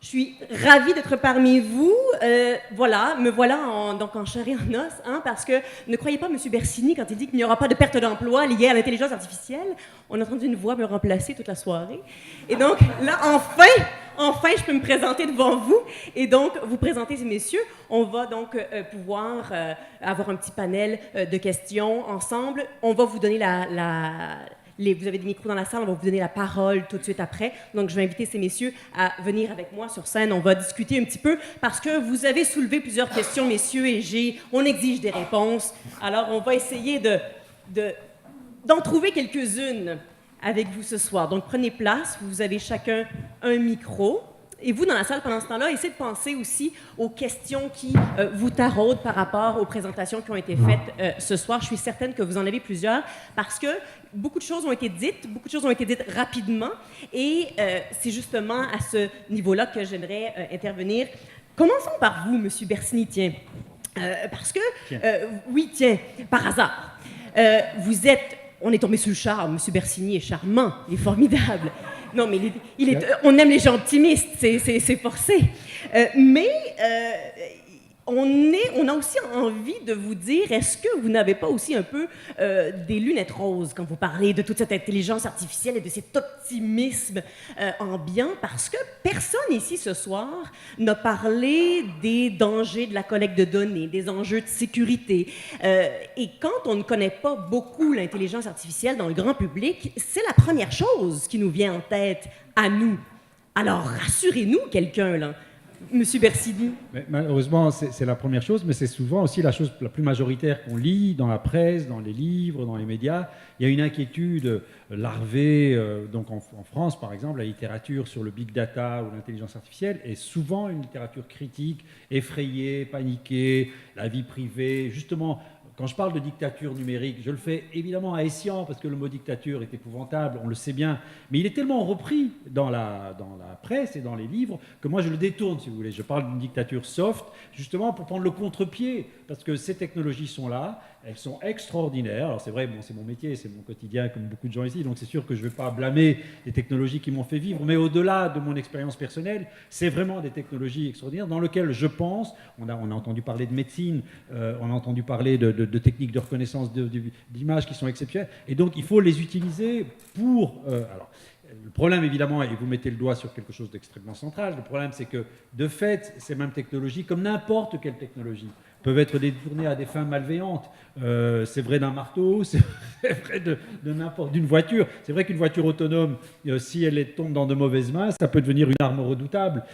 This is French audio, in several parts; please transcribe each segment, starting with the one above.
Je suis ravie d'être parmi vous. Voilà, me voilà donc en chair et en os, hein, parce que ne croyez pas M. Bersini quand il dit qu'il n'y aura pas de perte d'emploi liée à l'intelligence artificielle. On a entendu une voix me remplacer toute la soirée. Et donc, là, enfin, je peux me présenter devant vous. Et donc, vous présenter ces messieurs. On va donc pouvoir avoir un petit panel de questions ensemble. On va vous donner vous avez des micros dans la salle, on va vous donner la parole tout de suite après. Donc, je vais inviter ces messieurs à venir avec moi sur scène. On va discuter un petit peu parce que vous avez soulevé plusieurs questions, messieurs, et on exige des réponses. Alors, on va essayer d'en trouver quelques-unes avec vous ce soir. Donc, prenez place. Vous avez chacun un micro. Et vous, dans la salle, pendant ce temps-là, essayez de penser aussi aux questions qui vous taraudent par rapport aux présentations qui ont été faites ce soir. Je suis certaine que vous en avez plusieurs parce que beaucoup de choses ont été dites rapidement. Et c'est justement à ce niveau-là que j'aimerais intervenir. Commençons par vous, M. Bersini, tiens. Parce que, oui, tiens, par hasard, on est tombé sur le charme. M. Bersini est charmant, il est formidable. Non, mais on aime les gens optimistes, c'est forcé. Mais on a aussi envie de vous dire, est-ce que vous n'avez pas aussi un peu des lunettes roses quand vous parlez de toute cette intelligence artificielle et de cet optimisme ambiant? Parce que personne ici ce soir n'a parlé des dangers de la collecte de données, des enjeux de sécurité. Et quand on ne connaît pas beaucoup l'intelligence artificielle dans le grand public, c'est la première chose qui nous vient en tête à nous. Alors, rassurez-nous quelqu'un, là. Monsieur Bersini. Mais malheureusement, c'est la première chose, mais c'est souvent aussi la chose la plus majoritaire qu'on lit dans la presse, dans les livres, dans les médias. Il y a une inquiétude larvée, donc en France par exemple, la littérature sur le big data ou l'intelligence artificielle est souvent une littérature critique, effrayée, paniquée, la vie privée, justement. Quand je parle de dictature numérique, je le fais évidemment à escient, parce que le mot dictature est épouvantable, on le sait bien, mais il est tellement repris dans la presse et dans les livres que moi je le détourne, si vous voulez. Je parle d'une dictature soft, justement pour prendre le contre-pied, parce que ces technologies sont là, elles sont extraordinaires. Alors c'est vrai, bon, c'est mon métier, c'est mon quotidien, comme beaucoup de gens ici, donc c'est sûr que je ne vais pas blâmer les technologies qui m'ont fait vivre, mais au-delà de mon expérience personnelle, c'est vraiment des technologies extraordinaires dans lesquelles je pense, on a entendu parler de médecine, on a entendu parler de techniques de reconnaissance d'images qui sont exceptionnelles, et donc il faut les utiliser pour... alors, le problème, évidemment, et vous mettez le doigt sur quelque chose d'extrêmement central, le problème, c'est que, de fait, ces mêmes technologies, comme n'importe quelle technologie, peuvent être détournées à des fins malveillantes. C'est vrai d'un marteau, c'est vrai d'une voiture. C'est vrai qu'une voiture autonome, si elle tombe dans de mauvaises mains, ça peut devenir une arme redoutable.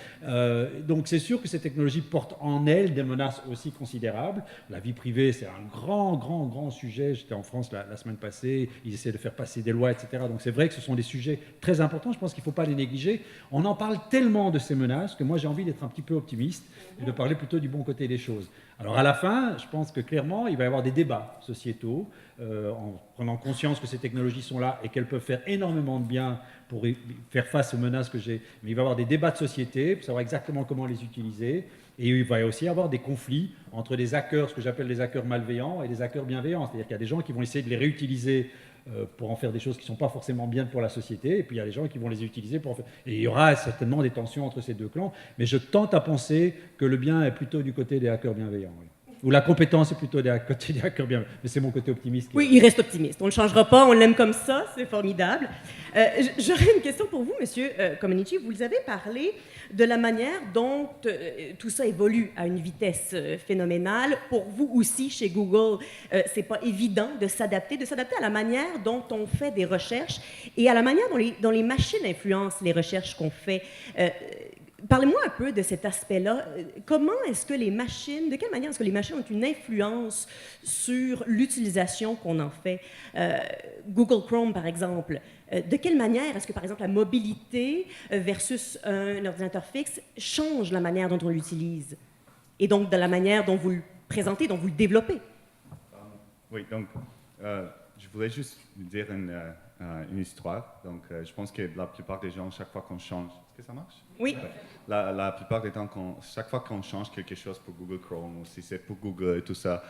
Donc c'est sûr que ces technologies portent en elles des menaces aussi considérables. La vie privée, c'est un grand sujet. J'étais en France la semaine passée, ils essaient de faire passer des lois, etc. Donc c'est vrai que ce sont des sujets très importants, je pense qu'il ne faut pas les négliger. On en parle tellement de ces menaces que moi j'ai envie d'être un petit peu optimiste et de parler plutôt du bon côté des choses. Alors à la fin, je pense que clairement, il va y avoir des débats sociétaux en prenant conscience que ces technologies sont là et qu'elles peuvent faire énormément de bien pour faire face aux menaces que j'ai. Mais il va y avoir des débats de société pour savoir exactement comment les utiliser. Et il va aussi y avoir des conflits entre des hackers, ce que j'appelle les hackers malveillants, et des hackers bienveillants. C'est-à-dire qu'il y a des gens qui vont essayer de les réutiliser pour en faire des choses qui ne sont pas forcément bien pour la société, et puis il y a des gens qui vont les utiliser pour en faire... Et il y aura certainement des tensions entre ces deux clans, mais je tente à penser que le bien est plutôt du côté des hackers bienveillants. Oui. Ou la compétence est plutôt des hackers bienveillants. Mais c'est mon côté optimiste. Oui, il reste optimiste. On ne le changera pas, on l'aime comme ça, c'est formidable. J'aurais une question pour vous, Monsieur Comaneci. Vous avez parlé de la manière dont tout ça évolue à une vitesse phénoménale. Pour vous aussi, chez Google, c'est pas évident de s'adapter à la manière dont on fait des recherches et à la manière dont les machines influencent les recherches qu'on fait. Parlez-moi un peu de cet aspect-là. De quelle manière est-ce que les machines ont une influence sur l'utilisation qu'on en fait? Google Chrome, par exemple. De quelle manière est-ce que, par exemple, la mobilité versus un ordinateur fixe change la manière dont on l'utilise? Et donc, de la manière dont vous le présentez, dont vous le développez? Oui, donc, je voulais juste vous dire une histoire. Donc, je pense que la plupart des gens, chaque fois qu'on change... Est-ce que ça marche? Oui. La plupart des temps, chaque fois qu'on change quelque chose pour Google Chrome, ou si c'est pour Google et tout ça,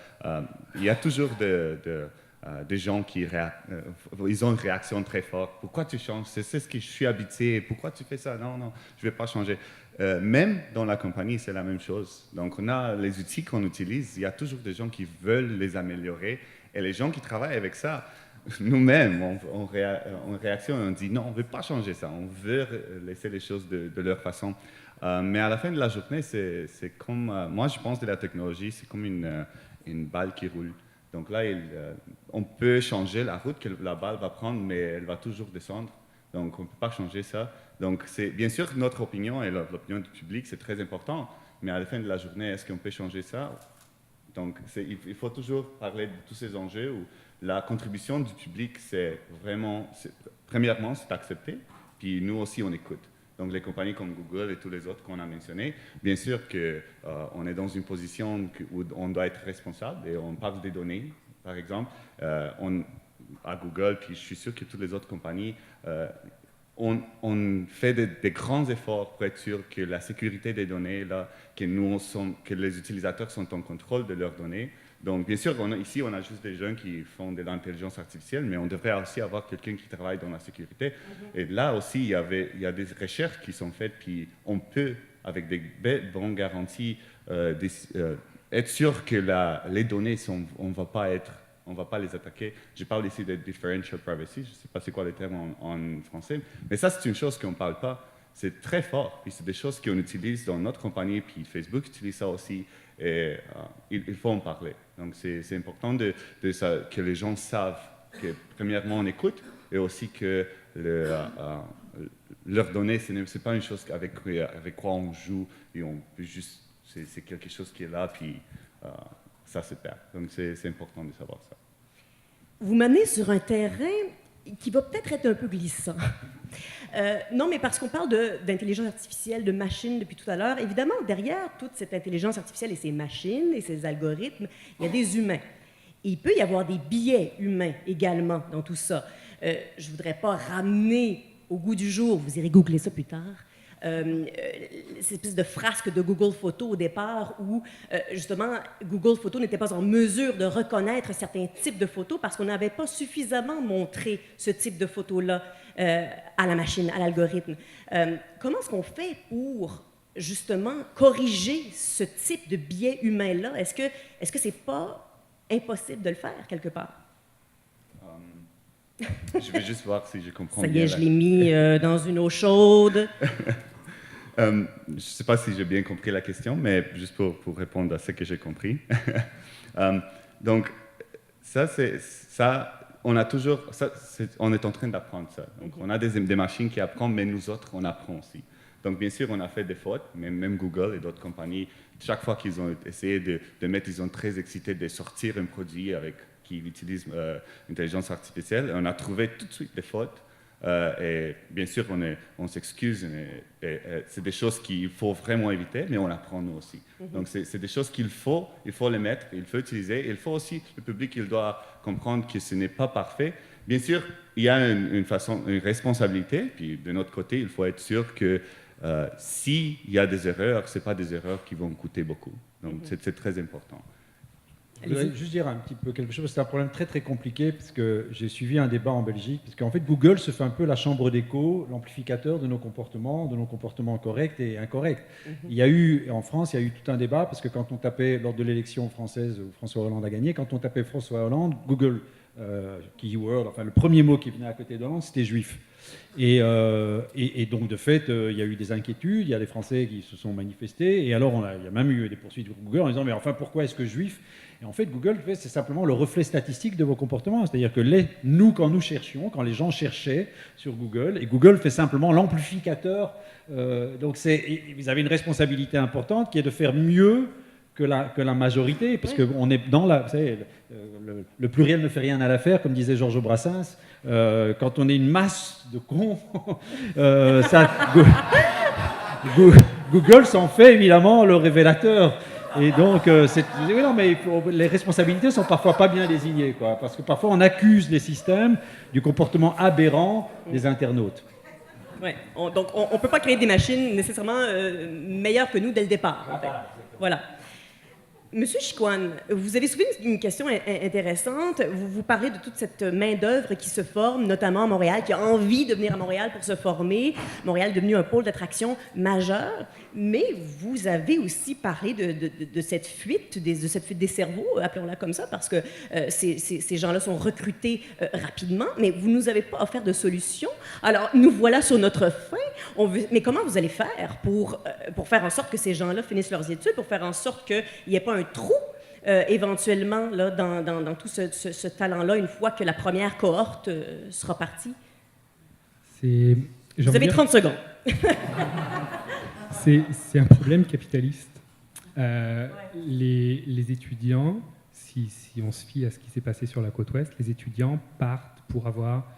il y a toujours des gens qui ils ont une réaction très forte. Pourquoi tu changes? C'est ce que je suis habitué. Pourquoi tu fais ça? Non, non, je ne vais pas changer. Même dans la compagnie, c'est la même chose. Donc, on a les outils qu'on utilise. Il y a toujours des gens qui veulent les améliorer. Et les gens qui travaillent avec ça, nous-mêmes, on réaction, on dit non, on ne veut pas changer ça. On veut laisser les choses de leur façon. Mais à la fin de la journée, c'est comme... moi, je pense que la technologie, c'est comme une balle qui roule. Donc là, on peut changer la route que la balle va prendre, mais elle va toujours descendre. Donc, on ne peut pas changer ça. Donc, c'est bien sûr notre opinion et l'opinion du public, c'est très important. Mais à la fin de la journée, est-ce qu'on peut changer ça? Donc, il faut toujours parler de tous ces enjeux où la contribution du public, c'est vraiment... premièrement, c'est accepté. Puis nous aussi, on écoute. Donc, les compagnies comme Google et tous les autres qu'on a mentionnés, bien sûr qu'on est dans une position où on doit être responsable et on parle des données, par exemple. À Google, puis je suis sûr que toutes les autres compagnies, on fait des grands efforts pour être sûr que la sécurité des données, là, que les utilisateurs sont en contrôle de leurs données. Donc, bien sûr, ici, on a juste des gens qui font de l'intelligence artificielle, mais on devrait aussi avoir quelqu'un qui travaille dans la sécurité. Et là aussi, il y a des recherches qui sont faites, puis on peut, avec des bonnes garanties, être sûr que les données, on ne va pas les attaquer. Je parle ici de differential privacy, je ne sais pas c'est quoi le terme en français, mais ça, c'est une chose qu'on ne parle pas. C'est très fort, puis c'est des choses qu'on utilise dans notre compagnie, puis Facebook utilise ça aussi, et il faut en parler. Donc, c'est important que les gens savent que, premièrement, on écoute, et aussi que leurs données, ce n'est pas une chose avec quoi on joue, et on peut juste, c'est quelque chose qui est là, puis ça se perd. Donc, c'est important de savoir ça. Vous menez sur un terrain qui va peut-être être un peu glissant. Non, mais parce qu'on parle d'intelligence artificielle, de machines depuis tout à l'heure, évidemment, derrière toute cette intelligence artificielle et ces machines et ces algorithmes, il y a des humains. Et il peut y avoir des biais humains également dans tout ça. Je ne voudrais pas ramener au goût du jour, vous irez googler ça plus tard, cette espèce de frasque de Google Photos au départ où, justement, Google Photos n'était pas en mesure de reconnaître certains types de photos parce qu'on n'avait pas suffisamment montré ce type de photos-là à la machine, à l'algorithme. Comment est-ce qu'on fait pour, justement, corriger ce type de biais humain-là? Est-ce que c'est pas impossible de le faire, quelque part? Je vais juste voir si je comprends bien. Ça y est, je l'ai mis dans une eau chaude. Je ne sais pas si j'ai bien compris la question, mais juste pour répondre à ce que j'ai compris. Donc, on a toujours, on est en train d'apprendre ça. Donc, on a des machines qui apprennent, mais nous autres, on apprend aussi. Donc, bien sûr, on a fait des fautes, même Google et d'autres compagnies, chaque fois qu'ils ont essayé de mettre, ils sont très excités de sortir un produit qui utilise l'intelligence artificielle. On a trouvé tout de suite des fautes. Et bien sûr, on s'excuse. C'est des choses qu'il faut vraiment éviter, mais on apprend nous aussi. Donc, c'est des choses il faut les mettre, il faut utiliser. Il faut aussi, le public, il doit comprendre que ce n'est pas parfait. Bien sûr, il y a une responsabilité. Puis, de notre côté, il faut être sûr que s'il y a des erreurs, ce n'est pas des erreurs qui vont coûter beaucoup. Donc, c'est très important. Je voudrais juste dire un petit peu quelque chose, c'est un problème très très compliqué, parce que j'ai suivi un débat en Belgique, parce qu'en fait Google se fait un peu la chambre d'écho, l'amplificateur de nos comportements corrects et incorrects. Il y a eu, en France, il y a eu tout un débat, parce que quand on tapait, lors de l'élection française où François Hollande a gagné, quand on tapait François Hollande, Google, keyword, enfin le premier mot qui venait à côté d'Hollande, c'était juif. Et donc, de fait, il y a eu des inquiétudes, il y a des Français qui se sont manifestés, et alors il y a même eu des poursuites de Google en disant « mais enfin, pourquoi est-ce que juif ?» Et en fait, Google, c'est simplement le reflet statistique de vos comportements. C'est-à-dire que quand nous cherchions, quand les gens cherchaient sur Google, et Google fait simplement l'amplificateur, donc vous avez une responsabilité importante qui est de faire mieux que la majorité, parce qu'on est dans la... Vous savez, le pluriel ne fait rien à l'affaire, comme disait Georges Brassens. Quand on est une masse de cons, Google s'en fait évidemment le révélateur. Et donc, oui, non, mais les responsabilités sont parfois pas bien désignées, quoi, parce que parfois on accuse les systèmes du comportement aberrant des internautes. Ouais, donc on ne peut pas créer des machines nécessairement meilleures que nous dès le départ. En fait. Voilà. Monsieur Chicoine, vous avez soulevé une question intéressante. Vous parlez de toute cette main-d'œuvre qui se forme, notamment à Montréal, qui a envie de venir à Montréal pour se former. Montréal est devenu un pôle d'attraction majeur. Mais vous avez aussi parlé de cette fuite, de cette fuite des cerveaux, appelons-la comme ça, parce que ces gens-là sont recrutés rapidement, mais vous ne nous avez pas offert de solution. Alors, nous voilà sur notre fin. Mais comment vous allez faire pour faire en sorte que ces gens-là finissent leurs études, pour faire en sorte qu'il n'y ait pas un trou éventuellement là, dans tout ce talent-là une fois que la première cohorte sera partie? Vous avez 30 secondes. C'est un problème capitaliste. Les étudiants, si on se fie à ce qui s'est passé sur la côte ouest, les étudiants partent pour avoir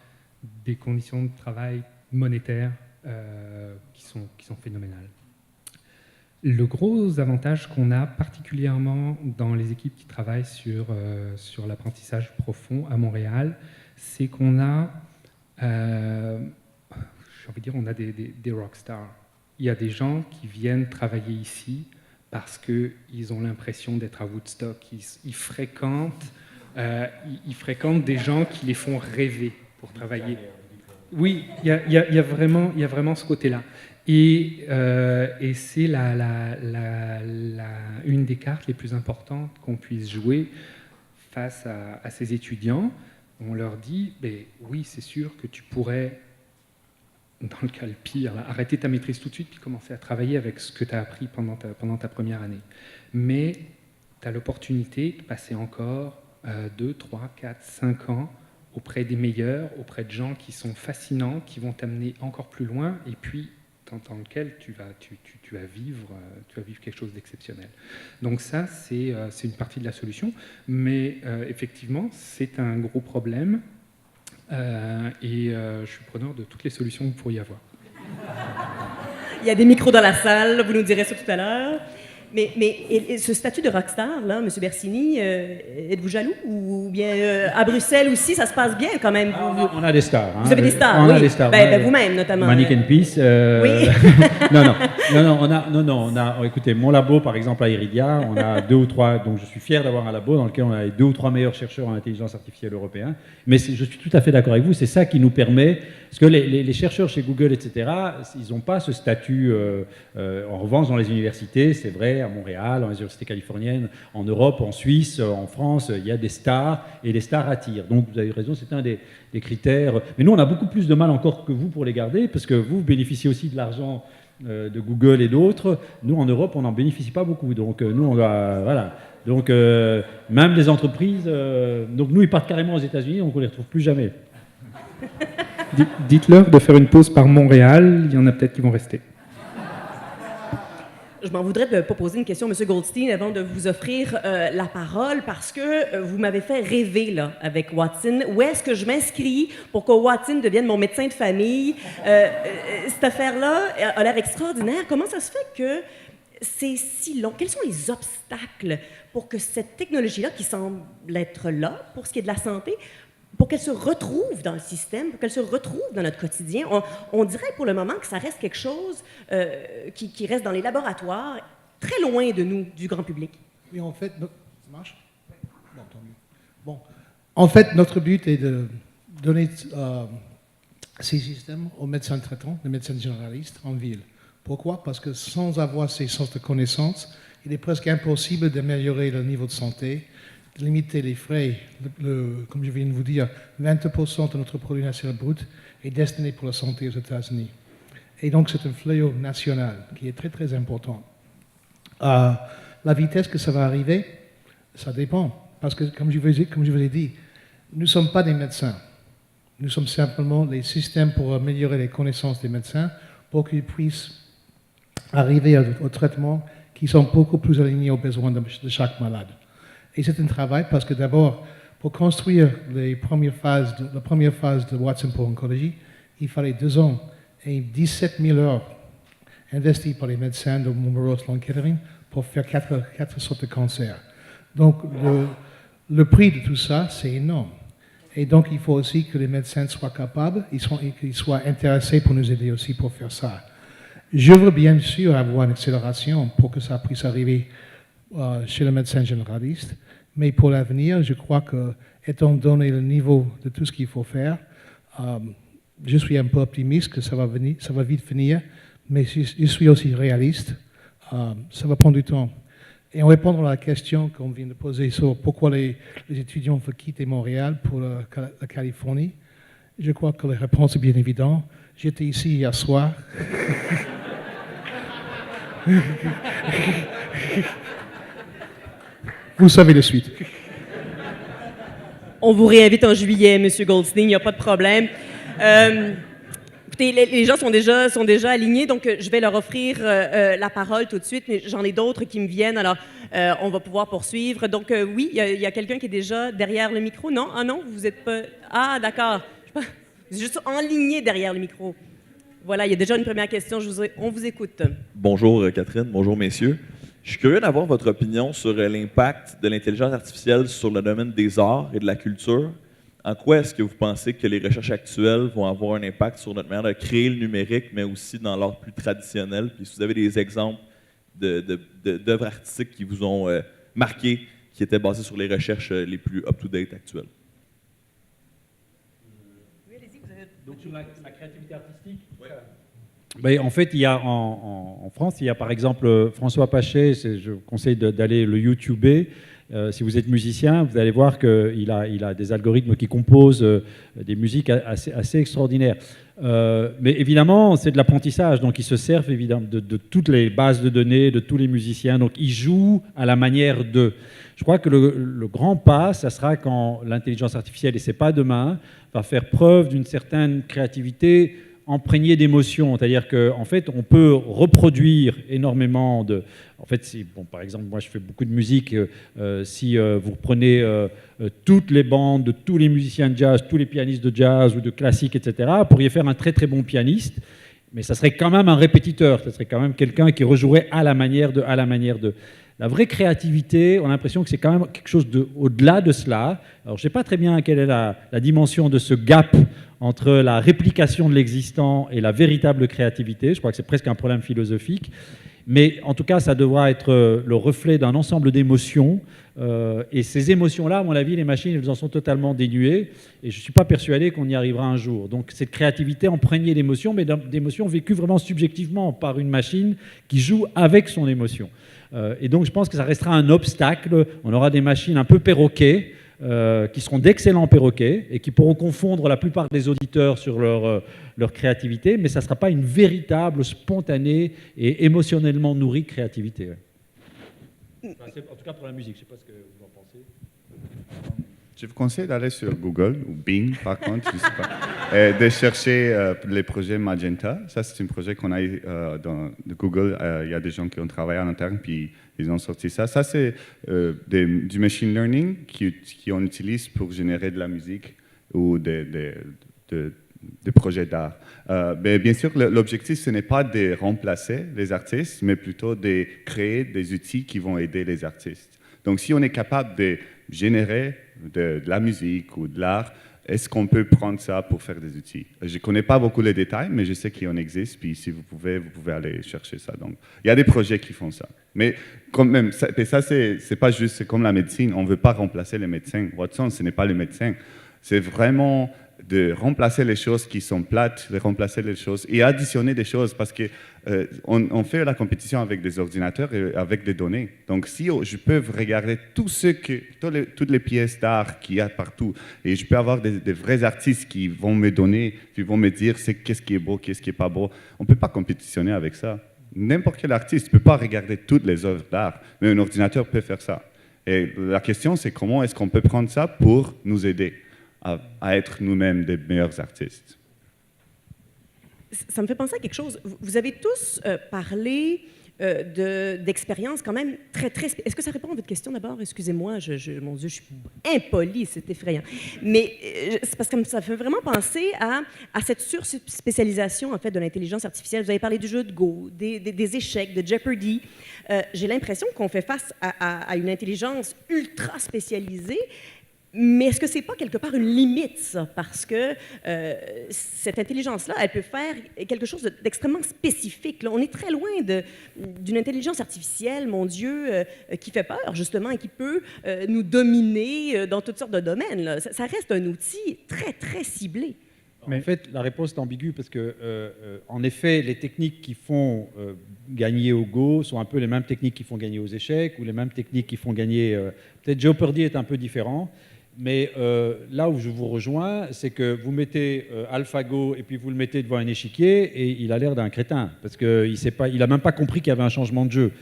des conditions de travail monétaires qui sont phénoménales. Le gros avantage qu'on a particulièrement dans les équipes qui travaillent sur l'apprentissage profond à Montréal, c'est qu'on a, j'ai envie de dire, on a des rockstars. Il y a des gens qui viennent travailler ici parce qu'ils ont l'impression d'être à Woodstock. Ils fréquentent des gens qui les font rêver pour travailler. Oui, il y a vraiment ce côté-là. Et c'est une des cartes les plus importantes qu'on puisse jouer face à ces étudiants. On leur dit, oui, c'est sûr que tu pourrais, dans le cas le pire, arrêter ta maîtrise tout de suite puis commencer à travailler avec ce que tu as appris pendant ta première année. Mais tu as l'opportunité de passer encore 2, 3, 4, 5 ans auprès des meilleurs, auprès de gens qui sont fascinants, qui vont t'amener encore plus loin, et puis dans lequel tu vas vivre quelque chose d'exceptionnel. Donc ça, c'est une partie de la solution, mais effectivement, c'est un gros problème, et je suis preneur de toutes les solutions que vous pourriez avoir. Il y a des micros dans la salle, vous nous direz ça tout à l'heure. Mais ce statut de rockstar, là, M. Bersini, êtes-vous jaloux? Ou bien à Bruxelles aussi, ça se passe bien quand même? On a des stars. Vous avez des stars, oui. A des stars. Vous-même, notamment. Manic and Peace. Oui. On a, écoutez, mon labo, par exemple, à Iridia, on a 2 ou 3, donc je suis fier d'avoir un labo dans lequel on a les 2 ou 3 meilleurs chercheurs en intelligence artificielle européens. Mais je suis tout à fait d'accord avec vous, c'est ça qui nous permet, parce que les chercheurs chez Google, etc., ils n'ont pas ce statut. En revanche, dans les universités, c'est vrai, à Montréal, dans les universités californiennes, en Europe, en Suisse, en France, il y a des stars, et les stars attirent. Donc vous avez raison, c'est un des critères. Mais nous, on a beaucoup plus de mal encore que vous pour les garder, parce que vous bénéficiez aussi de l'argent de Google et d'autres. Nous, en Europe, on n'en bénéficie pas beaucoup. Donc nous, on doit... Voilà. Donc même les entreprises... donc nous, ils partent carrément aux États-Unis, donc on ne les retrouve plus jamais. Dites-leur de faire une pause par Montréal, il y en a peut-être qui vont rester. Je m'en voudrais de pas poser une question, M. Goldstein, avant de vous offrir la parole, parce que vous m'avez fait rêver là, avec Watson. Où est-ce que je m'inscris pour que Watson devienne mon médecin de famille? Cette affaire-là a l'air extraordinaire. Comment ça se fait que c'est si long? Quels sont les obstacles pour que cette technologie-là, qui semble être là, pour ce qui est de la santé, pour qu'elle se retrouve dans le système, pour qu'elle se retrouve dans notre quotidien? On dirait pour le moment que ça reste quelque chose qui reste dans les laboratoires, très loin de nous, du grand public. Oui, en fait, ça marche? Bon, tant mieux. Bon, en fait, notre but est de donner ces systèmes aux médecins traitants, les médecins généralistes en ville. Pourquoi? Parce que sans avoir ces sortes de connaissances, il est presque impossible d'améliorer le niveau de santé, de limiter les frais. Comme je viens de vous dire, 20% de notre produit national brut est destiné pour la santé aux États-Unis. Et donc, c'est un fléau national qui est très, très important. La vitesse que ça va arriver, ça dépend. Parce que, comme je vous ai dit, nous ne sommes pas des médecins. Nous sommes simplement les systèmes pour améliorer les connaissances des médecins pour qu'ils puissent arriver au traitement qui sont beaucoup plus alignés aux besoins de chaque malade. Et c'est un travail parce que d'abord, pour construire la première phase de Watson pour oncologie, il fallait 2 ans et 17 000 heures investies par les médecins de Memorial Sloan Kettering pour faire 4 sortes de cancers. Donc, le prix de tout ça, c'est énorme. Et donc, il faut aussi que les médecins soient capables et qu'ils soient intéressés pour nous aider aussi pour faire ça. Je veux bien sûr avoir une accélération pour que ça puisse arriver chez le médecin généraliste. Mais pour l'avenir, je crois que, étant donné le niveau de tout ce qu'il faut faire, je suis un peu optimiste que ça va vite venir, mais je suis aussi réaliste. Ça va prendre du temps. Et en répondant à la question qu'on vient de poser sur pourquoi les étudiants veulent quitter Montréal pour la Californie, je crois que la réponse est bien évidente. J'étais ici hier soir. Vous savez la suite. On vous réinvite en juillet, Monsieur Goldstein, il n'y a pas de problème. Écoutez, les gens sont déjà alignés, donc je vais leur offrir la parole tout de suite, mais j'en ai d'autres qui me viennent, alors on va pouvoir poursuivre. Donc oui, il y a quelqu'un qui est déjà derrière le micro. Non? Ah non, vous n'êtes pas... Ah, d'accord. Vous êtes juste enligné derrière le micro. Voilà, il y a déjà une première question, on vous écoute. Bonjour Catherine, bonjour messieurs. Je suis curieux d'avoir votre opinion sur l'impact de l'intelligence artificielle sur le domaine des arts et de la culture. En quoi est-ce que vous pensez que les recherches actuelles vont avoir un impact sur notre manière de créer le numérique, mais aussi dans l'art plus traditionnel? Puis si vous avez des exemples d'œuvres artistiques qui vous ont marqué, qui étaient basées sur les recherches les plus up-to-date actuelles. Donc sur la créativité artistique. Ben, en fait, il y a en France, il y a par exemple François Pachet, je vous conseille d'aller le YouTuber. Si vous êtes musicien, vous allez voir qu'il a des algorithmes qui composent des musiques assez extraordinaires. Mais évidemment, c'est de l'apprentissage, donc ils se servent évidemment de toutes les bases de données, de tous les musiciens, donc ils jouent à la manière d'eux. Je crois que le grand pas, ça sera quand l'intelligence artificielle, et c'est pas demain, va faire preuve d'une certaine créativité imprégnée d'émotions, c'est-à-dire qu'en fait, on peut reproduire énormément de... En fait, bon, par exemple, moi, je fais beaucoup de musique. Si vous prenez toutes les bandes de tous les musiciens de jazz, tous les pianistes de jazz ou de classique, etc., vous pourriez faire un très, très bon pianiste, mais ça serait quand même un répétiteur, ça serait quand même quelqu'un qui rejouerait à la manière de... La vraie créativité, on a l'impression que c'est quand même quelque chose au-delà de cela. Alors, je ne sais pas très bien quelle est la dimension de ce gap entre la réplication de l'existant et la véritable créativité. Je crois que c'est presque un problème philosophique. Mais en tout cas, ça devra être le reflet d'un ensemble d'émotions. Et ces émotions-là, à mon avis, les machines, elles en sont totalement dénuées. Et je ne suis pas persuadé qu'on y arrivera un jour. Donc cette créativité imprégnée d'émotions, mais d'émotions vécues vraiment subjectivement par une machine qui joue avec son émotion. Et donc je pense que ça restera un obstacle. On aura des machines un peu perroquets, qui seront d'excellents perroquets et qui pourront confondre la plupart des auditeurs sur leur créativité, mais ça ne sera pas une véritable, spontanée et émotionnellement nourrie créativité. Ouais. Enfin, en tout cas pour la musique, je ne sais pas ce que vous en pensez. Je vous conseille d'aller sur Google, ou Bing par contre, je ne sais pas, et de chercher les projets Magenta. Ça, c'est un projet qu'on a eu de Google. Il y a des gens qui ont travaillé en interne, puis ils ont sorti ça. Ça, c'est du machine learning qu'on utilise pour générer de la musique ou des projets d'art. Mais bien sûr, l'objectif, ce n'est pas de remplacer les artistes, mais plutôt de créer des outils qui vont aider les artistes. Donc, si on est capable de générer de la musique ou de l'art, est-ce qu'on peut prendre ça pour faire des outils? Je ne connais pas beaucoup les détails, mais je sais qu'il en existe, puis si vous pouvez aller chercher ça. Donc, il y a des projets qui font ça. Mais quand même, ça c'est pas juste, c'est comme la médecine, on ne veut pas remplacer les médecins. Watson, ce n'est pas le médecin. C'est vraiment de remplacer les choses qui sont plates, de remplacer les choses et additionner des choses parce que on fait la compétition avec des ordinateurs et avec des données. Donc, si je peux regarder toutes les pièces d'art qu'il y a partout et je peux avoir des vrais artistes qui vont me donner, qui vont me dire qu'est-ce qui est beau, qu'est-ce qui n'est pas beau, on ne peut pas compétitionner avec ça. N'importe quel artiste ne peut pas regarder toutes les œuvres d'art, mais un ordinateur peut faire ça. Et la question, c'est comment est-ce qu'on peut prendre ça pour nous aider à être nous-mêmes des meilleurs artistes. Ça me fait penser à quelque chose. Vous avez tous parlé d'expériences quand même très... Est-ce que ça répond à votre question d'abord? Excusez-moi, mon Dieu, je suis impolie, c'est effrayant. Mais c'est parce que ça fait vraiment penser à cette surspécialisation en fait, de l'intelligence artificielle. Vous avez parlé du jeu de Go, des échecs, de Jeopardy. J'ai l'impression qu'on fait face à une intelligence ultra spécialisée. Mais est-ce que c'est pas quelque part une limite, ça? Parce que cette intelligence-là, elle peut faire quelque chose d'extrêmement spécifique. Là. On est très loin d'une intelligence artificielle, mon Dieu, qui fait peur, justement, et qui peut nous dominer dans toutes sortes de domaines. Là. Ça reste un outil très, très ciblé. Mais en fait, la réponse est ambiguë parce que, en effet, les techniques qui font gagner au Go sont un peu les mêmes techniques qui font gagner aux échecs ou les mêmes techniques qui font gagner... Peut-être Jeopardy est un peu différent, mais là où je vous rejoins, c'est que vous mettez AlphaGo et puis vous le mettez devant un échiquier et il a l'air d'un crétin parce qu'il n'a même pas compris qu'il y avait un changement de jeu.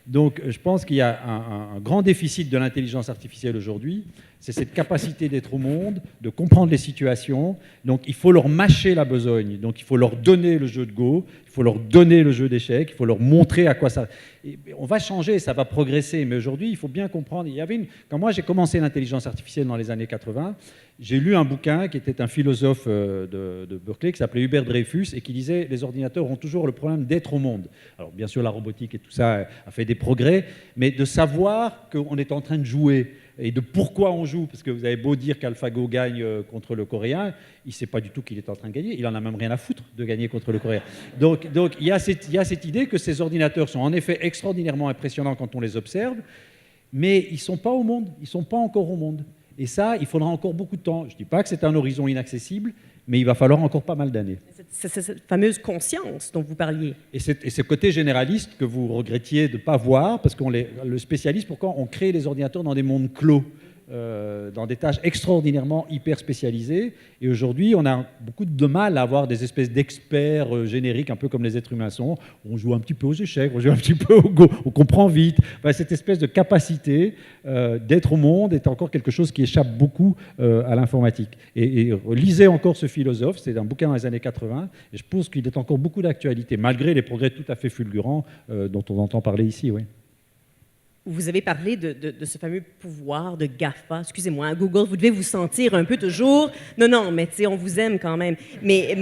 Donc, je pense qu'il y a un grand déficit de l'intelligence artificielle aujourd'hui. C'est cette capacité d'être au monde, de comprendre les situations. Donc, il faut leur mâcher la besogne. Donc, il faut leur donner le jeu de Go, il faut leur donner le jeu d'échecs, il faut leur montrer à quoi ça... Et on va changer, ça va progresser. Mais aujourd'hui, il faut bien comprendre... Quand moi, j'ai commencé l'intelligence artificielle dans les années 80, j'ai lu un bouquin qui était un philosophe de Berkeley qui s'appelait Hubert Dreyfus et qui disait « Les ordinateurs ont toujours le problème d'être au monde ». Alors, bien sûr, la robotique et tout ça a fait des progrès, mais de savoir qu'on est en train de jouer et de pourquoi on joue, parce que vous avez beau dire qu'AlphaGo gagne contre le Coréen, il ne sait pas du tout qu'il est en train de gagner, il en a même rien à foutre de gagner contre le Coréen. Donc il y a cette idée que ces ordinateurs sont en effet extraordinairement impressionnants quand on les observe, mais ils ne sont pas au monde, ils ne sont pas encore au monde. Et ça, il faudra encore beaucoup de temps. Je ne dis pas que c'est un horizon inaccessible, mais il va falloir encore pas mal d'années. C'est cette fameuse conscience dont vous parliez. Et ce côté généraliste que vous regrettiez de ne pas voir, parce que le spécialiste, pourquoi on crée les ordinateurs dans des mondes clos, dans des tâches extraordinairement hyper spécialisées. Et aujourd'hui, on a beaucoup de mal à avoir des espèces d'experts génériques, un peu comme les êtres humains sont. On joue un petit peu aux échecs, on joue un petit peu au Go, on comprend vite. Enfin, cette espèce de capacité d'être au monde est encore quelque chose qui échappe beaucoup à l'informatique. Et lisez encore ce philosophe, c'est un bouquin dans les années 80, et je pense qu'il est encore beaucoup d'actualité, malgré les progrès tout à fait fulgurants dont on entend parler ici, oui. Vous avez parlé de ce fameux pouvoir de GAFA. Excusez-moi, Google, vous devez vous sentir un peu toujours... Non, mais tu sais, on vous aime quand même. Mais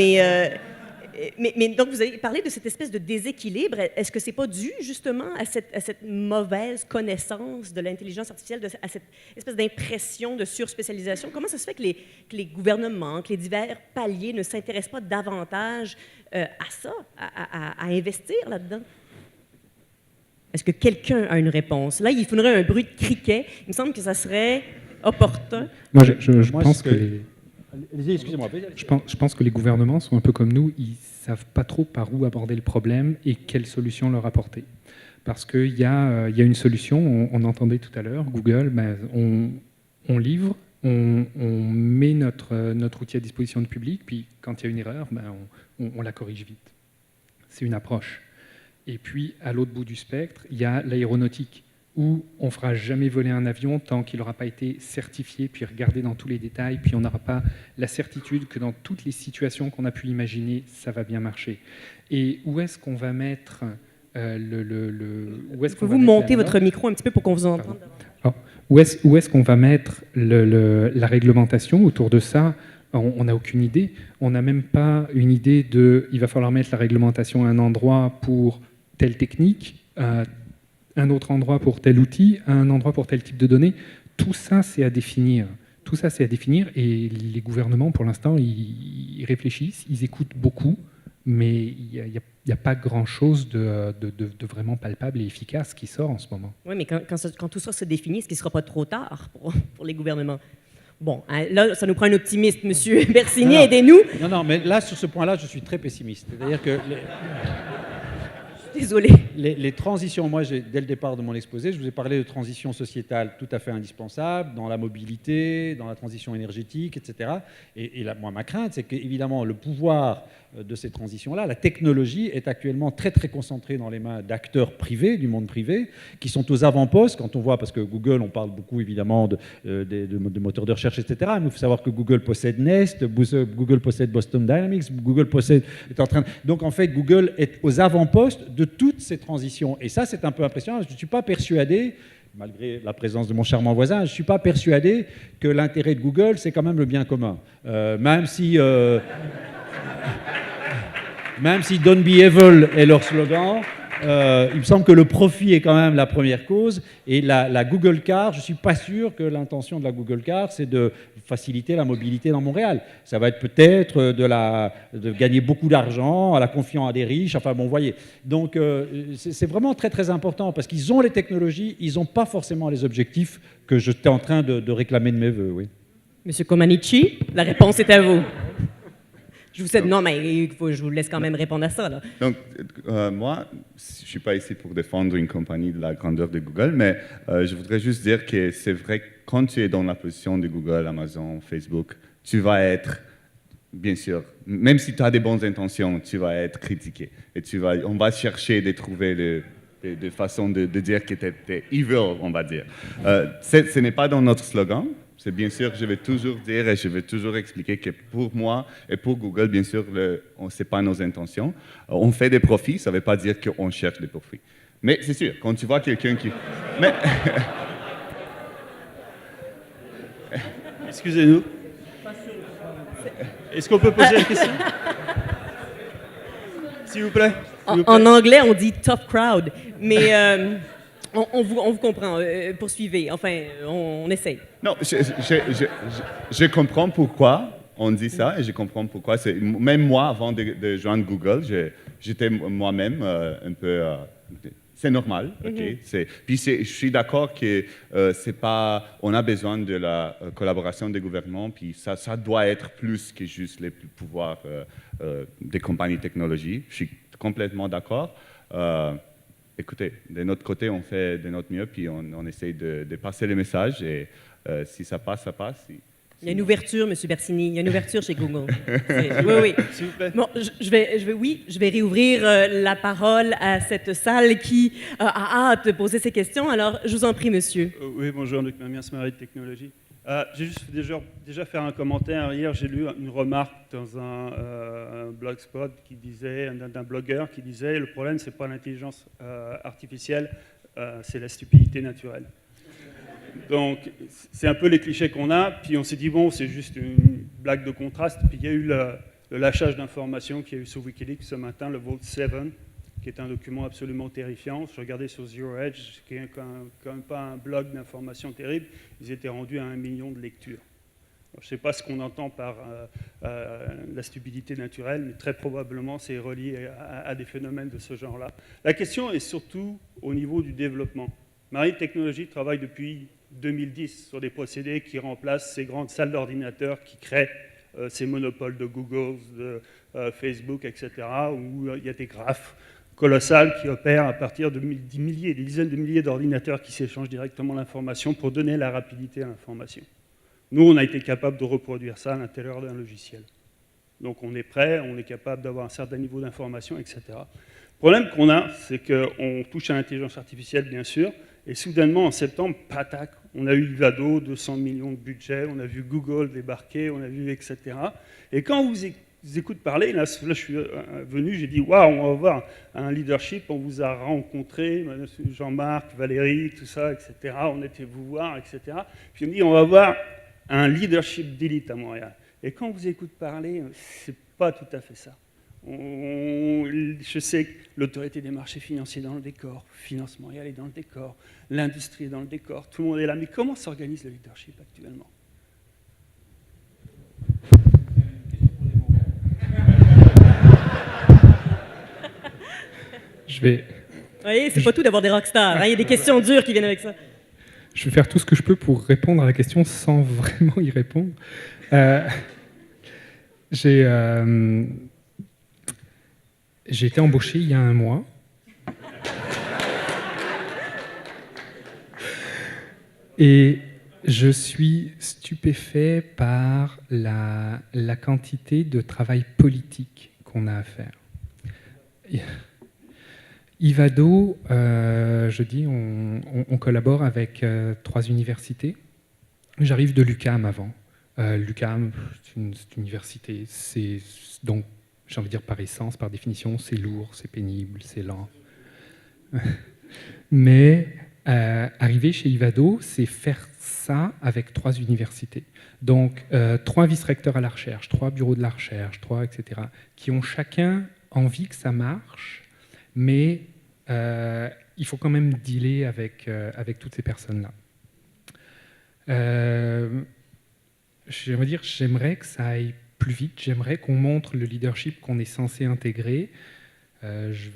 donc, vous avez parlé de cette espèce de déséquilibre. Est-ce que ce n'est pas dû, justement, à cette mauvaise connaissance de l'intelligence artificielle, à cette espèce d'impression de surspécialisation? Comment ça se fait que les gouvernements, que les divers paliers ne s'intéressent pas davantage à ça, à investir là-dedans? Est-ce que quelqu'un a une réponse? Là, il faudrait un bruit de criquet. Il me semble que ça serait opportun. Moi, je pense que excusez-moi. Je pense que les gouvernements sont un peu comme nous. Ils ne savent pas trop par où aborder le problème et quelle solution leur apporter. Parce qu'il y a une solution, on entendait tout à l'heure, Google, on livre, on met notre outil à disposition du public, puis quand il y a une erreur, on la corrige vite. C'est une approche. Et puis, à l'autre bout du spectre, il y a l'aéronautique, où on ne fera jamais voler un avion tant qu'il n'aura pas été certifié, puis regardé dans tous les détails, puis on n'aura pas la certitude que dans toutes les situations qu'on a pu imaginer, ça va bien marcher. Et où est-ce qu'on va mettre Pouvez-vous monter votre micro un petit peu pour qu'on vous entende? Où est-ce qu'on va mettre la réglementation autour de ça? On n'a aucune idée. On n'a même pas une idée il va falloir mettre la réglementation à un endroit pour telle technique, un autre endroit pour tel outil, un endroit pour tel type de données. Tout ça, c'est à définir. Et les gouvernements, pour l'instant, ils réfléchissent, ils écoutent beaucoup, mais il n'y a pas grand-chose de vraiment palpable et efficace qui sort en ce moment. Oui, mais quand tout ça se définit, est-ce qu'il ne sera pas trop tard pour les gouvernements? Bon, là, ça nous prend un optimiste, Monsieur Bersini, aidez-nous. Non, mais là, sur ce point-là, je suis très pessimiste. C'est-à-dire que... Désolé. Les transitions, moi, dès le départ de mon exposé, je vous ai parlé de transitions sociétales tout à fait indispensables, dans la mobilité, dans la transition énergétique, etc. Et là, moi, ma crainte, c'est qu'évidemment, le pouvoir de ces transitions-là, la technologie est actuellement très, très concentrée dans les mains d'acteurs privés, du monde privé, qui sont aux avant-postes, quand on voit, parce que Google, on parle beaucoup, évidemment, de moteurs de recherche, etc. Mais il faut savoir que Google possède Nest, Google possède Boston Dynamics, Google Donc, en fait, Google est aux avant-postes de toutes ces transitions. Et ça, c'est un peu impressionnant. Je ne suis pas persuadé, malgré la présence de mon charmant voisin, je ne suis pas persuadé que l'intérêt de Google, c'est quand même le bien commun. Même si Don't be evil est leur slogan, il me semble que le profit est quand même la première cause. Et la Google Car, je ne suis pas sûr que l'intention de la Google Car, c'est de faciliter la mobilité dans Montréal. Ça va être peut-être de gagner beaucoup d'argent en la confiant à des riches. Enfin bon, vous voyez. Donc c'est vraiment très très important parce qu'ils ont les technologies, ils n'ont pas forcément les objectifs que j'étais en train de réclamer de mes voeux. Oui. Monsieur Comanici, la réponse est à vous. Je vous cède, non, mais je vous laisse quand même répondre à ça. Là. Donc, moi, je ne suis pas ici pour défendre une compagnie de la grandeur de Google, mais je voudrais juste dire que c'est vrai que quand tu es dans la position de Google, Amazon, Facebook, tu vas être, bien sûr, même si tu as des bonnes intentions, tu vas être critiqué. Et on va chercher de trouver des façons de dire que tu es evil, on va dire. Ce n'est pas dans notre slogan. C'est bien sûr, je vais toujours dire et je vais toujours expliquer que pour moi et pour Google, bien sûr, ce n'est pas nos intentions. On fait des profits, ça ne veut pas dire qu'on cherche des profits. Mais c'est sûr, quand tu vois quelqu'un qui... Mais... Excusez-nous. Est-ce qu'on peut poser la question? S'il vous plaît. En anglais, on dit tough crowd, mais on vous comprend. Poursuivez. Enfin, on essaye. Non, je comprends pourquoi on dit ça et je comprends pourquoi. Même moi, avant de joindre Google, j'étais moi-même un peu... c'est normal, ok. Puis je suis d'accord que c'est pas... On a besoin de la collaboration des gouvernements, puis ça doit être plus que juste les pouvoirs des compagnies de technologie. Je suis complètement d'accord. Écoutez, de notre côté, on fait de notre mieux, puis on essaye de passer les messages, et si ça passe, ça passe. Il y a une ouverture, M. Bersini, il y a une ouverture chez Google. Oui. S'il vous plaît. Bon, je vais réouvrir la parole à cette salle qui a hâte de poser ses questions. Alors, je vous en prie, monsieur. Oui, bonjour, Luc Mamias, Marie de Technologie. J'ai juste déjà fait un commentaire. Hier, j'ai lu une remarque dans un blogspot qui disait, d'un blogueur qui disait, le problème, c'est pas l'intelligence artificielle, c'est la stupidité naturelle. Donc, c'est un peu les clichés qu'on a. Puis on s'est dit, bon, c'est juste une blague de contraste. Puis il y a eu le lâchage d'informations qu'il y a eu sur Wikileaks ce matin, le Vault 7, qui est un document absolument terrifiant. Je regardais sur Zero Edge, qui n'est quand même pas un blog d'informations terrible. Ils étaient rendus à 1 million de lectures. Alors, je ne sais pas ce qu'on entend par la stupidité naturelle, mais très probablement c'est relié à des phénomènes de ce genre-là. La question est surtout au niveau du développement. Marie Technologies travaille depuis 2010 sur des procédés qui remplacent ces grandes salles d'ordinateurs qui créent ces monopoles de Google, de Facebook, etc., où il y a des graphes colossales qui opèrent à partir de des dizaines de milliers d'ordinateurs qui s'échangent directement l'information pour donner la rapidité à l'information. Nous, on a été capable de reproduire ça à l'intérieur d'un logiciel. Donc on est prêt, on est capable d'avoir un certain niveau d'information, etc. Le problème qu'on a, c'est qu'on touche à l'intelligence artificielle, bien sûr, et soudainement, en septembre, patac, on a eu Ivado, 200 millions de budget, on a vu Google débarquer, on a vu, etc. Et quand vous écoute parler, là je suis venu, j'ai dit, waouh, on va avoir un leadership, on vous a rencontré, Jean-Marc, Valérie, tout ça, etc. On était vous voir, etc. Puis on me dit, on va avoir un leadership d'élite à Montréal. Et quand vous écoute parler, c'est pas tout à fait ça. Je sais que l'autorité des marchés financiers est dans le décor, Finance Montréal est dans le décor, l'industrie est dans le décor, tout le monde est là. Mais comment s'organise le leadership actuellement? Vous voyez, c'est pas tout d'avoir des rockstars. Hein, il y a des questions dures qui viennent avec ça. Je vais faire tout ce que je peux pour répondre à la question sans vraiment y répondre. J'ai été embauché il y a 1 mois. Et je suis stupéfait par la quantité de travail politique qu'on a à faire. Ivado, je dis, on collabore avec 3 universités. J'arrive de l'UQAM avant. L'UQAM, c'est une université, donc, j'ai envie de dire par essence, par définition, c'est lourd, c'est pénible, c'est lent. Mais arriver chez Ivado, c'est faire ça avec 3 universités. Donc, 3 vice-recteurs à la recherche, 3 bureaux de la recherche, 3, etc., qui ont chacun envie que ça marche, mais il faut quand même dealer avec toutes ces personnes-là. J'aimerais que ça aille plus vite, j'aimerais qu'on montre le leadership qu'on est censé intégrer. Je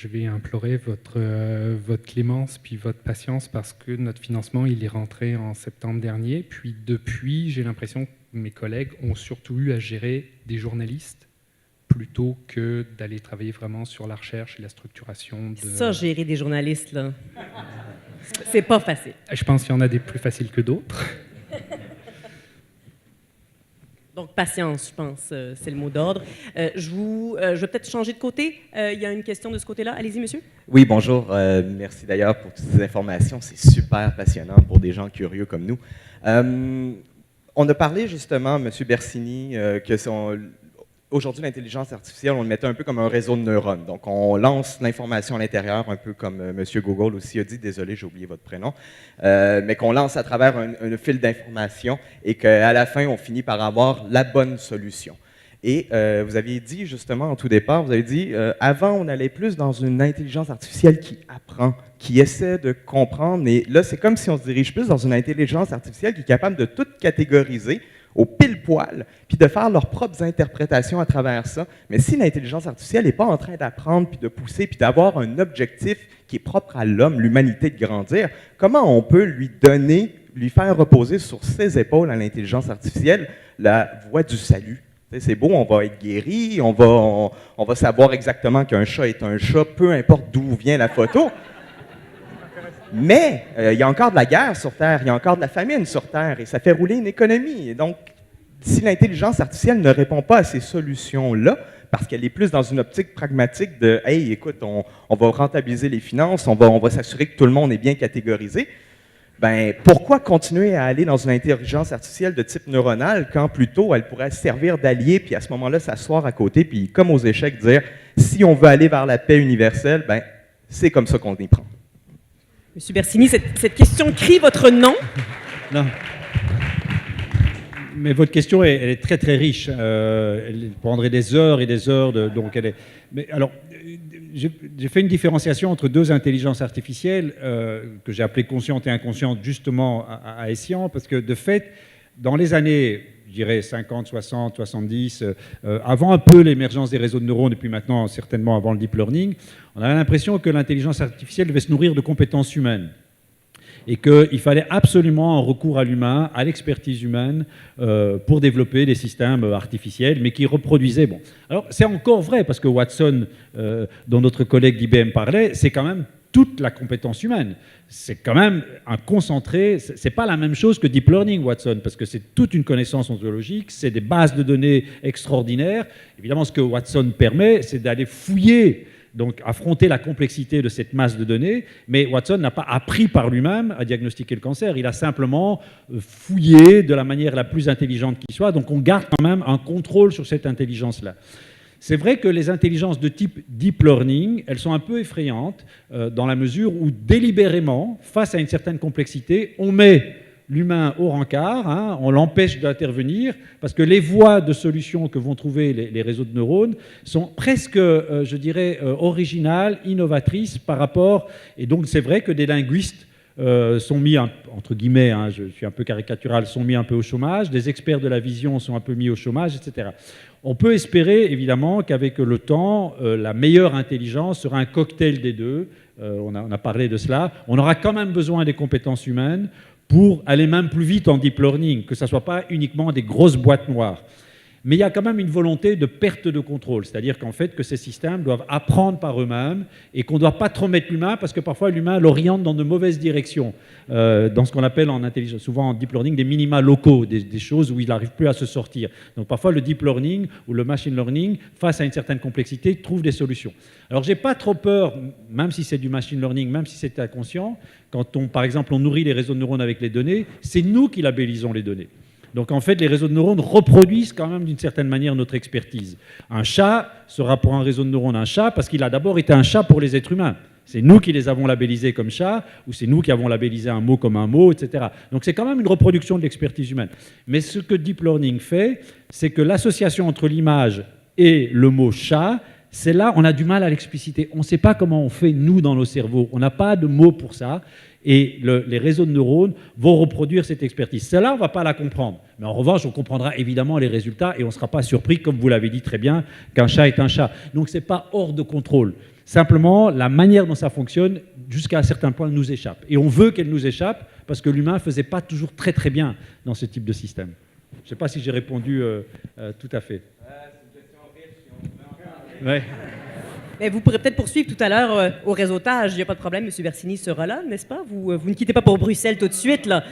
vais implorer votre clémence puis votre patience parce que notre financement il est rentré en septembre dernier. Puis depuis, j'ai l'impression que mes collègues ont surtout eu à gérer des journalistes plutôt que d'aller travailler vraiment sur la recherche et la structuration. Ça, gérer des journalistes, là, c'est pas facile. Je pense qu'il y en a des plus faciles que d'autres. Donc, patience, je pense, c'est le mot d'ordre. Je vais peut-être changer de côté. Il y a une question de ce côté-là. Allez-y, monsieur. Oui, bonjour. Merci d'ailleurs pour toutes ces informations. C'est super passionnant pour des gens curieux comme nous. On a parlé justement, M. Bersini, aujourd'hui, l'intelligence artificielle, on le mettait un peu comme un réseau de neurones. Donc, on lance l'information à l'intérieur, un peu comme M. Google aussi a dit, désolé, j'ai oublié votre prénom, mais qu'on lance à travers un fil d'information et qu'à la fin, on finit par avoir la bonne solution. Et vous aviez dit, justement, en tout départ, vous avez dit, avant, on allait plus dans une intelligence artificielle qui apprend, qui essaie de comprendre. Et là, c'est comme si on se dirige plus dans une intelligence artificielle qui est capable de tout catégoriser au pile-poil, puis de faire leurs propres interprétations à travers ça. Mais si l'intelligence artificielle n'est pas en train d'apprendre, puis de pousser, puis d'avoir un objectif qui est propre à l'homme, l'humanité, de grandir, comment on peut lui faire reposer sur ses épaules à l'intelligence artificielle la voie du salut? C'est beau, on va être guéri, on va savoir exactement qu'un chat est un chat, peu importe d'où vient la photo. Mais il y a encore de la guerre sur Terre, il y a encore de la famine sur Terre, et ça fait rouler une économie. Et donc, si l'intelligence artificielle ne répond pas à ces solutions-là, parce qu'elle est plus dans une optique pragmatique de « Hey, écoute, on va rentabiliser les finances, on va s'assurer que tout le monde est bien catégorisé », ben, pourquoi continuer à aller dans une intelligence artificielle de type neuronal quand plutôt elle pourrait servir d'allié, puis à ce moment-là, s'asseoir à côté, puis comme aux échecs, dire « Si on veut aller vers la paix universelle, ben, c'est comme ça qu'on y prend. » Monsieur Bersini, cette question crie votre nom. Non. Mais votre question, elle est très très riche. Elle prendrait des heures et des heures. Donc elle est. Mais alors, j'ai fait une différenciation entre deux intelligences artificielles que j'ai appelées conscientes et inconscientes, justement à Essian, parce que de fait, dans les années, je dirais 50, 60, 70, avant un peu l'émergence des réseaux de neurones, et puis maintenant certainement avant le deep learning, on avait l'impression que l'intelligence artificielle devait se nourrir de compétences humaines et qu'il fallait absolument un recours à l'humain, à l'expertise humaine, pour développer des systèmes artificiels, mais qui reproduisaient. Bon. Alors c'est encore vrai, parce que Watson, dont notre collègue d'IBM parlait, c'est quand même toute la compétence humaine. C'est quand même un concentré, c'est pas la même chose que Deep Learning, Watson, parce que c'est toute une connaissance ontologique, c'est des bases de données extraordinaires. Évidemment, ce que Watson permet, c'est d'aller fouiller, donc affronter la complexité de cette masse de données, mais Watson n'a pas appris par lui-même à diagnostiquer le cancer, il a simplement fouillé de la manière la plus intelligente qui soit, donc on garde quand même un contrôle sur cette intelligence-là. C'est vrai que les intelligences de type deep learning, elles sont un peu effrayantes dans la mesure où délibérément, face à une certaine complexité, on met l'humain au rencard, hein, on l'empêche d'intervenir, parce que les voies de solutions que vont trouver les réseaux de neurones sont presque, je dirais, originales, innovatrices par rapport... Et donc c'est vrai que des linguistes sont mis, entre guillemets, hein, je suis un peu caricatural, sont mis un peu au chômage, des experts de la vision sont un peu mis au chômage, etc. On peut espérer, évidemment, qu'avec le temps, la meilleure intelligence sera un cocktail des deux. On a parlé de cela. On aura quand même besoin des compétences humaines pour aller même plus vite en deep learning, que ce ne soit pas uniquement des grosses boîtes noires. Mais il y a quand même une volonté de perte de contrôle, c'est-à-dire qu'en fait, que ces systèmes doivent apprendre par eux-mêmes et qu'on ne doit pas trop mettre l'humain, parce que parfois l'humain l'oriente dans de mauvaises directions, dans ce qu'on appelle en intelligence, souvent en deep learning, des minima locaux, des choses où il n'arrive plus à se sortir. Donc parfois le deep learning ou le machine learning, face à une certaine complexité, trouve des solutions. Alors j'ai pas trop peur, même si c'est du machine learning, même si c'est inconscient, quand par exemple on nourrit les réseaux de neurones avec les données, c'est nous qui labellisons les données. Donc en fait, les réseaux de neurones reproduisent quand même d'une certaine manière notre expertise. Un chat sera pour un réseau de neurones un chat parce qu'il a d'abord été un chat pour les êtres humains. C'est nous qui les avons labellisés comme chat, ou c'est nous qui avons labellisé un mot comme un mot, etc. Donc c'est quand même une reproduction de l'expertise humaine. Mais ce que Deep Learning fait, c'est que l'association entre l'image et le mot chat, Celle-là, on a du mal à l'expliciter. On ne sait pas comment on fait, nous, dans nos cerveaux. On n'a pas de mots pour ça. Et les réseaux de neurones vont reproduire cette expertise. Celle-là, on ne va pas la comprendre. Mais en revanche, on comprendra évidemment les résultats et on ne sera pas surpris, comme vous l'avez dit très bien, qu'un chat est un chat. Donc, ce n'est pas hors de contrôle. Simplement, la manière dont ça fonctionne, jusqu'à un certain point, nous échappe. Et on veut qu'elle nous échappe parce que l'humain ne faisait pas toujours très très bien dans ce type de système. Je ne sais pas si j'ai répondu tout à fait. C'est une question riche. Ouais. Mais vous pourrez peut-être poursuivre tout à l'heure au réseautage. Il n'y a pas de problème, M. Bersini sera là, n'est-ce pas? Vous ne quittez pas pour Bruxelles tout de suite, là.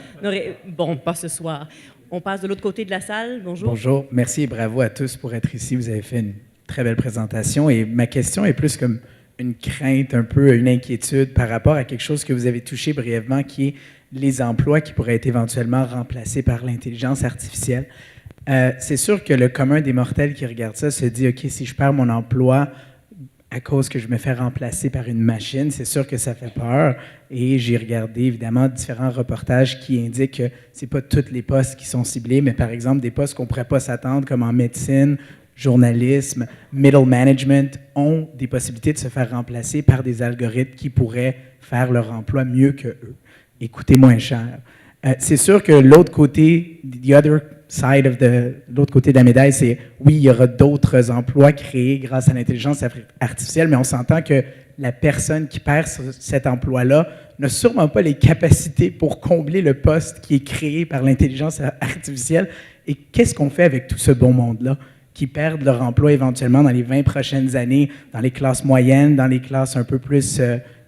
Bon, pas ce soir. On passe de l'autre côté de la salle. Bonjour. Bonjour. Merci et bravo à tous pour être ici. Vous avez fait une très belle présentation. Et ma question est plus comme une crainte, un peu une inquiétude par rapport à quelque chose que vous avez touché brièvement, qui est les emplois qui pourraient être éventuellement remplacés par l'intelligence artificielle. C'est sûr que le commun des mortels qui regarde ça se dit, OK, si je perds mon emploi à cause que je me fais remplacer par une machine, c'est sûr que ça fait peur. Et j'ai regardé, évidemment, différents reportages qui indiquent que ce n'est pas tous les postes qui sont ciblés, mais par exemple, des postes qu'on ne pourrait pas s'attendre, comme en médecine, journalisme, middle management, ont des possibilités de se faire remplacer par des algorithmes qui pourraient faire leur emploi mieux qu'eux et coûter moins cher. C'est sûr que l'autre côté, l'autre côté de la médaille, c'est oui, il y aura d'autres emplois créés grâce à l'intelligence artificielle, mais on s'entend que la personne qui perd cet emploi-là n'a sûrement pas les capacités pour combler le poste qui est créé par l'intelligence artificielle. Et qu'est-ce qu'on fait avec tout ce bon monde-là qui perdent leur emploi éventuellement dans les 20 prochaines années, dans les classes moyennes, dans les classes un peu plus,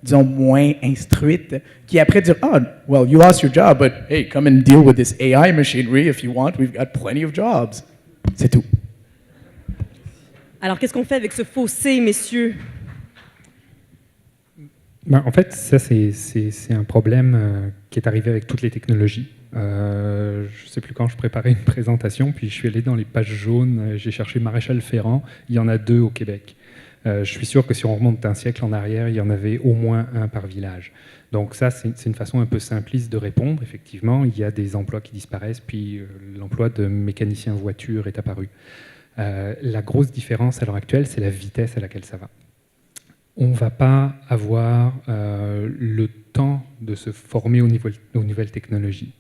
disons, moins instruites, qui après disent « Oh, well, you lost your job, but hey, come and deal with this AI machinery if you want. We've got plenty of jobs. » C'est tout. Alors, qu'est-ce qu'on fait avec ce fossé, messieurs? Ben, en fait, ça, c'est un problème qui est arrivé avec toutes les technologies. Je ne sais plus quand je préparais une présentation, puis je suis allé dans les pages jaunes, j'ai cherché Maréchal Ferrand, il y en a 2 au Québec. Je suis sûr que si on remonte un siècle en arrière, il y en avait au moins un par village. Donc ça, c'est une façon un peu simpliste de répondre. Effectivement, il y a des emplois qui disparaissent, puis l'emploi de mécanicien voiture est apparu. La grosse différence à l'heure actuelle, c'est la vitesse à laquelle ça va. On ne va pas avoir le temps de se former aux nouvelles technologies.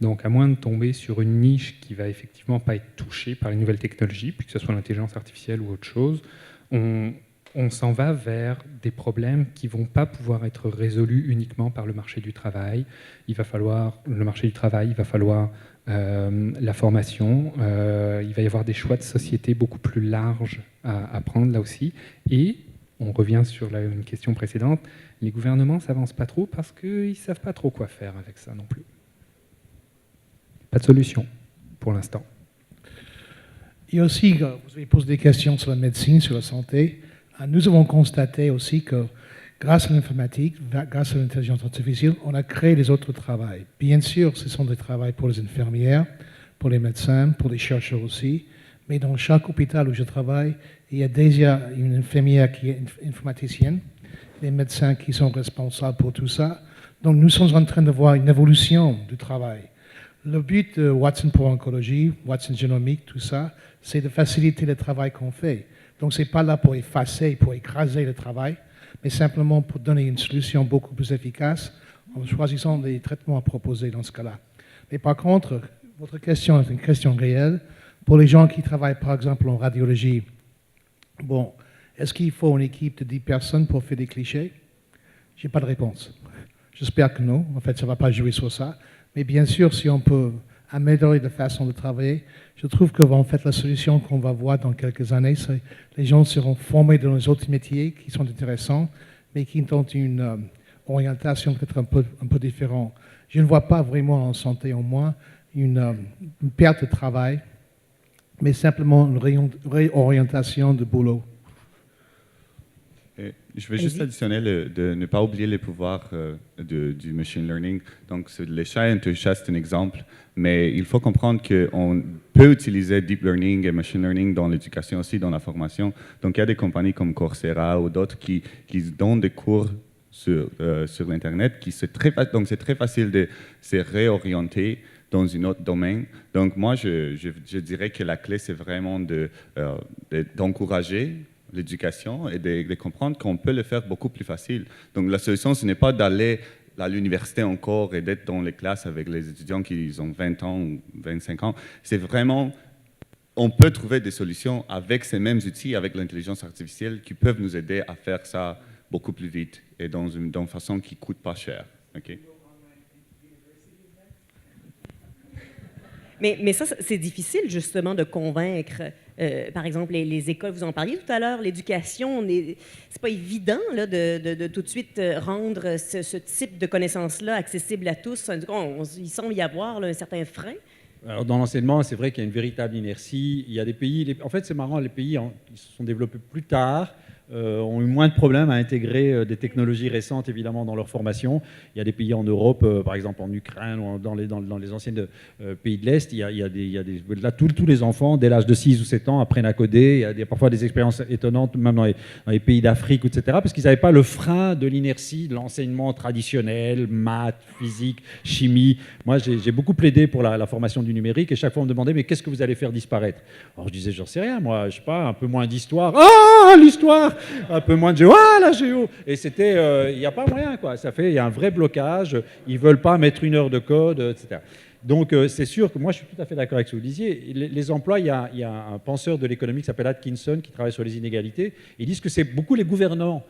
Donc, à moins de tomber sur une niche qui va effectivement pas être touchée par les nouvelles technologies, puis que ce soit l'intelligence artificielle ou autre chose, on s'en va vers des problèmes qui ne vont pas pouvoir être résolus uniquement par le marché du travail. Il va falloir la formation, il va y avoir des choix de société beaucoup plus larges à prendre là aussi. Et on revient sur une question précédente, les gouvernements ne s'avancent pas trop parce qu'ils ne savent pas trop quoi faire avec ça non plus. Pas de solution pour l'instant. Il y a aussi, vous avez posé des questions sur la médecine, sur la santé. Nous avons constaté aussi que grâce à l'informatique, grâce à l'intelligence artificielle, on a créé des autres travails. Bien sûr, ce sont des travaux pour les infirmières, pour les médecins, pour les chercheurs aussi. Mais dans chaque hôpital où je travaille, il y a déjà une infirmière qui est informaticienne, des médecins qui sont responsables pour tout ça. Donc nous sommes en train de voir une évolution du travail. Le but de Watson pour oncologie, Watson génomique, tout ça, c'est de faciliter le travail qu'on fait. Donc ce n'est pas là pour effacer, pour écraser le travail, mais simplement pour donner une solution beaucoup plus efficace en choisissant des traitements à proposer dans ce cas-là. Mais par contre, votre question est une question réelle. Pour les gens qui travaillent par exemple en radiologie, bon, est-ce qu'il faut une équipe de 10 personnes pour faire des clichés? Je n'ai pas de réponse. J'espère que non. En fait, ça ne va pas jouer sur ça. Mais bien sûr, si on peut améliorer la façon de travailler, je trouve que en fait, la solution qu'on va voir dans quelques années, c'est que les gens seront formés dans les autres métiers qui sont intéressants, mais qui ont une orientation peut-être un peu différente. Je ne vois pas vraiment en santé, au moins, une perte de travail, mais simplement une réorientation de boulot. Je vais juste additionner de ne pas oublier les pouvoirs du machine learning. Donc, les chats et un chat, c'est un exemple, mais il faut comprendre qu'on peut utiliser deep learning et machine learning dans l'éducation aussi, dans la formation. Donc, il y a des compagnies comme Coursera ou d'autres qui donnent des cours sur l'Internet. Donc, c'est très facile de se réorienter dans un autre domaine. Donc, moi, je dirais que la clé, c'est vraiment d'encourager l'éducation et de comprendre qu'on peut le faire beaucoup plus facile. Donc la solution, ce n'est pas d'aller à l'université encore et d'être dans les classes avec les étudiants qui ont 20 ans ou 25 ans. C'est vraiment, on peut trouver des solutions avec ces mêmes outils, avec l'intelligence artificielle, qui peuvent nous aider à faire ça beaucoup plus vite et dans une façon qui ne coûte pas cher. Okay? Mais ça, c'est difficile justement de convaincre, par exemple, les écoles, vous en parliez tout à l'heure, l'éducation, c'est pas évident là, de tout de suite rendre ce type de connaissances-là accessible à tous. Il semble y avoir là, un certain frein. Alors, dans l'enseignement, c'est vrai qu'il y a une véritable inertie. Il y a des pays, en fait c'est marrant, les pays qui se sont développés plus tard, ont eu moins de problèmes à intégrer des technologies récentes, évidemment, dans leur formation. Il y a des pays en Europe, par exemple en Ukraine ou dans les anciens pays de l'Est, là, tous les enfants, dès l'âge de 6 ou 7 ans, apprennent à coder. Il y a parfois des expériences étonnantes, même dans les pays d'Afrique, etc., parce qu'ils n'avaient pas le frein de l'inertie de l'enseignement traditionnel, maths, physique, chimie. Moi, j'ai beaucoup plaidé pour la formation du numérique, et chaque fois, on me demandait, mais qu'est-ce que vous allez faire disparaître? Alors, je disais, j'en sais rien, moi, je sais pas, un peu moins d'histoire. Ah, l'histoire! Un peu moins de géo, la géo. Et c'était, il n'y a pas moyen, quoi. Il y a un vrai blocage. Ils ne veulent pas mettre 1 heure de code, etc. Donc, c'est sûr que moi, je suis tout à fait d'accord avec ce que vous disiez. Les emplois, il y a un penseur de l'économie qui s'appelle Atkinson, qui travaille sur les inégalités. Ils disent que c'est beaucoup les gouvernants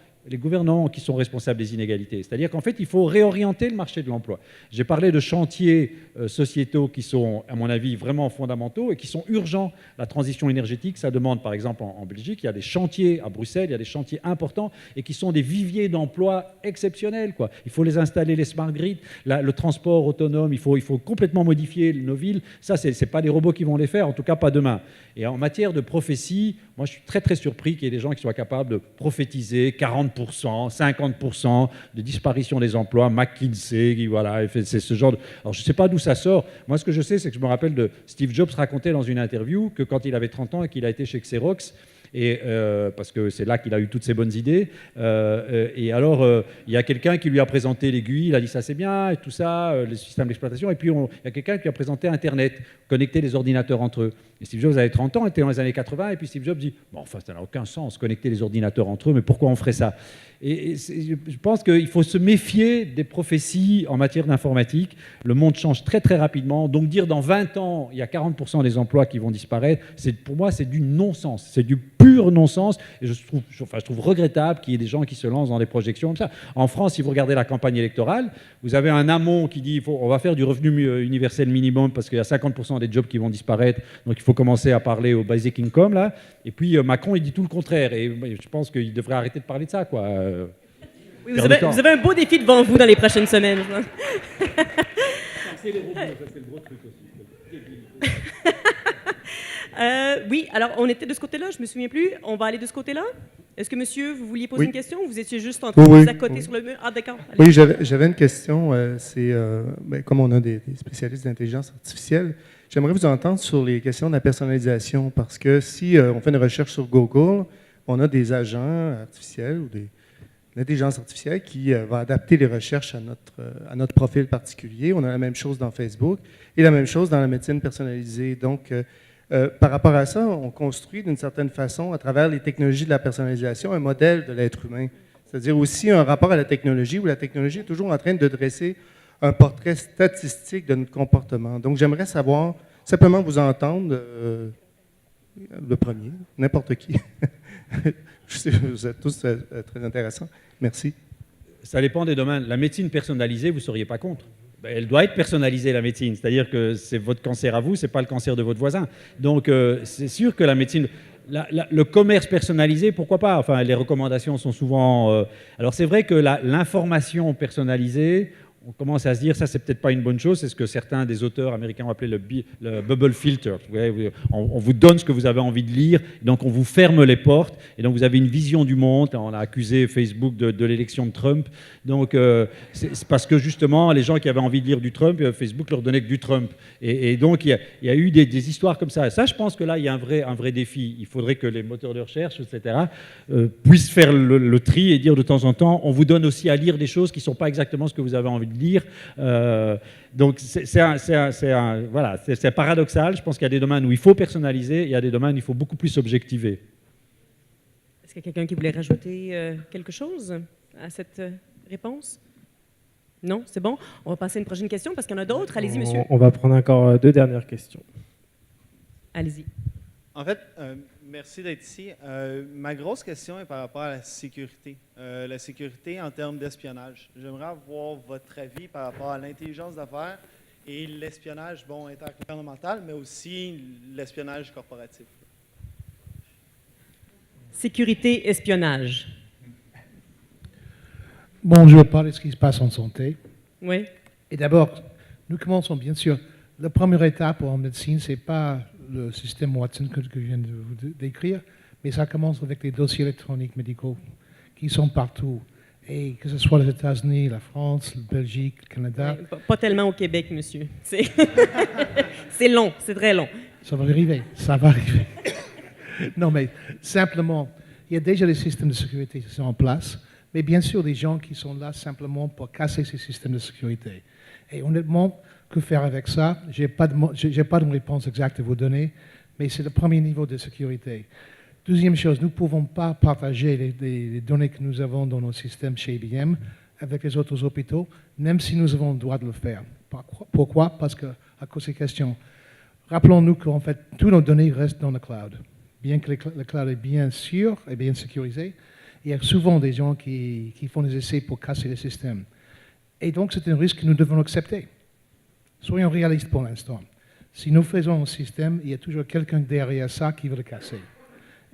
qui sont responsables des inégalités. C'est-à-dire qu'en fait, il faut réorienter le marché de l'emploi. J'ai parlé de chantiers sociétaux qui sont, à mon avis, vraiment fondamentaux et qui sont urgents. La transition énergétique, ça demande, par exemple, en Belgique, il y a des chantiers à Bruxelles, il y a des chantiers importants et qui sont des viviers d'emplois exceptionnels, quoi. Il faut les installer, les smart grids, le transport autonome, il faut complètement modifier nos villes. Ça, ce n'est pas des robots qui vont les faire, en tout cas pas demain. Et en matière de prophétie, moi, je suis très, très surpris qu'il y ait des gens qui soient capables de prophétiser 40%, 50% de disparition des emplois. McKinsey, voilà, c'est ce genre de... Alors, je ne sais pas d'où ça sort. Moi, ce que je sais, c'est que je me rappelle de Steve Jobs racontait dans une interview que quand il avait 30 ans et qu'il a été chez Xerox, et parce que c'est là qu'il a eu toutes ses bonnes idées. Et alors, il y a quelqu'un qui lui a présenté l'aiguille, il a dit ça c'est bien, et tout ça, le système d'exploitation. Et puis, il y a quelqu'un qui lui a présenté Internet, connecter les ordinateurs entre eux. Et Steve Jobs avait 30 ans, était dans les années 80, et puis Steve Jobs dit bon, enfin, ça n'a aucun sens, connecter les ordinateurs entre eux, mais pourquoi on ferait ça? Et je pense qu'il faut se méfier des prophéties en matière d'informatique. Le monde change très très rapidement. Donc dire dans 20 ans, il y a 40% des emplois qui vont disparaître, pour moi, c'est du non-sens. C'est du pur non-sens. Et je trouve regrettable qu'il y ait des gens qui se lancent dans des projections comme ça. En France, si vous regardez la campagne électorale, vous avez un amont qui dit on va faire du revenu universel minimum parce qu'il y a 50% des jobs qui vont disparaître. Donc il faut commencer à parler au basic income, là. Et puis Macron, il dit tout le contraire. Et je pense qu'il devrait arrêter de parler de ça, quoi. Oui, vous avez un beau défi devant vous dans les prochaines semaines. Oui, alors on était de ce côté-là, je ne me souviens plus. On va aller de ce côté-là. Est-ce que monsieur, vous vouliez poser une question ou vous étiez juste en train de vous accoter sur le mur? Ah, d'accord. Oui, j'avais une question. Comme on a des spécialistes d'intelligence artificielle, j'aimerais vous entendre sur les questions de la personnalisation parce que si on fait une recherche sur Google, on a des agents artificiels ou l'intelligence artificielle qui va adapter les recherches à notre profil particulier. On a la même chose dans Facebook et la même chose dans la médecine personnalisée. Donc, par rapport à ça, on construit d'une certaine façon, à travers les technologies de la personnalisation, un modèle de l'être humain. C'est-à-dire aussi un rapport à la technologie où la technologie est toujours en train de dresser un portrait statistique de notre comportement. Donc, j'aimerais savoir, simplement vous entendre, le premier, n'importe qui. Je sais, vous êtes tous très intéressants. Merci. Ça dépend des domaines. La médecine personnalisée, vous ne seriez pas contre. Elle doit être personnalisée, la médecine. C'est-à-dire que c'est votre cancer à vous, ce n'est pas le cancer de votre voisin. Donc, c'est sûr que la médecine... le commerce personnalisé, pourquoi pas? Enfin, les recommandations sont souvent... Alors, c'est vrai que l'information personnalisée... On commence à se dire, ça, c'est peut-être pas une bonne chose. C'est ce que certains des auteurs américains ont appelé le bubble filter. On vous donne ce que vous avez envie de lire, donc on vous ferme les portes, et donc vous avez une vision du monde. On a accusé Facebook de l'élection de Trump. Donc, c'est parce que justement, les gens qui avaient envie de lire du Trump, Facebook leur donnait que du Trump. Et donc, il y a eu des histoires comme ça. Et ça, je pense que là, il y a un vrai défi. Il faudrait que les moteurs de recherche, etc., puissent faire le tri et dire de temps en temps, on vous donne aussi à lire des choses qui ne sont pas exactement ce que vous avez envie de lire. Donc c'est paradoxal. Je pense qu'il y a des domaines où il faut personnaliser, et il y a des domaines où il faut beaucoup plus objectiver. Est-ce qu'il y a quelqu'un qui voulait rajouter quelque chose à cette réponse? Non, c'est bon. On va passer à une prochaine question parce qu'il y en a d'autres. Allez-y, monsieur. On va prendre encore 2 dernières questions. Allez-y. En fait, merci d'être ici. Ma grosse question est par rapport à la sécurité. La sécurité en termes d'espionnage. J'aimerais avoir votre avis par rapport à l'intelligence d'affaires et l'espionnage, bon, intergouvernemental, mais aussi l'espionnage corporatif. Sécurité, espionnage. Bon, je vais parler de ce qui se passe en santé. Oui. Et d'abord, nous commençons bien sûr. La première étape en médecine, ce n'est pas le système Watson que je viens de vous décrire, mais ça commence avec les dossiers électroniques médicaux qui sont partout. Et que ce soit les États-Unis, la France, la Belgique, le Canada. Oui, pas tellement au Québec, monsieur. C'est c'est long, c'est très long. Ça va arriver, ça va arriver. Non, mais simplement, il y a déjà des systèmes de sécurité qui sont en place, mais bien sûr des gens qui sont là simplement pour casser ces systèmes de sécurité. Et honnêtement, que faire avec ça? Je n'ai pas de réponse exacte à vous donner, mais c'est le premier niveau de sécurité. Deuxième chose, nous ne pouvons pas partager les données que nous avons dans nos systèmes chez IBM avec les autres hôpitaux, même si nous avons le droit de le faire. Pourquoi? Parce que, à cause de ces questions, rappelons-nous qu'en fait, toutes nos données restent dans le cloud. Bien que le cloud est bien sûr et bien sécurisé, il y a souvent des gens qui font des essais pour casser les systèmes. Et donc, c'est un risque que nous devons accepter. Soyons réalistes pour l'instant. Si nous faisons un système, il y a toujours quelqu'un derrière ça qui veut le casser.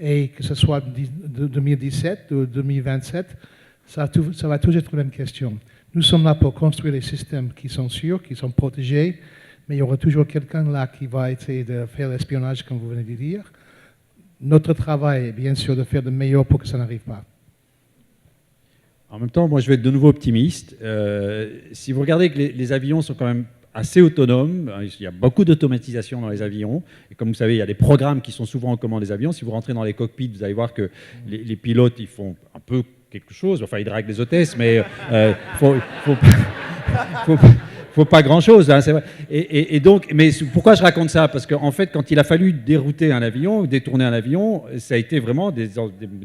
Et que ce soit 2017 ou 2027, ça va toujours être la même question. Nous sommes là pour construire des systèmes qui sont sûrs, qui sont protégés, mais il y aura toujours quelqu'un là qui va essayer de faire l'espionnage, comme vous venez de dire. Notre travail est bien sûr de faire de meilleur pour que ça n'arrive pas. En même temps, moi je vais être de nouveau optimiste. Si vous regardez que les avions sont quand même assez autonomes, il y a beaucoup d'automatisation dans les avions, et comme vous savez, il y a des programmes qui sont souvent aux commandes des avions. Si vous rentrez dans les cockpits, vous allez voir que les pilotes, ils font un peu quelque chose, enfin ils draguent les hôtesses, mais faut pas grand-chose, hein, c'est vrai. Et donc, mais pourquoi je raconte ça? Parce qu'en fait, quand il a fallu dérouter un avion, détourner un avion, ça a été vraiment des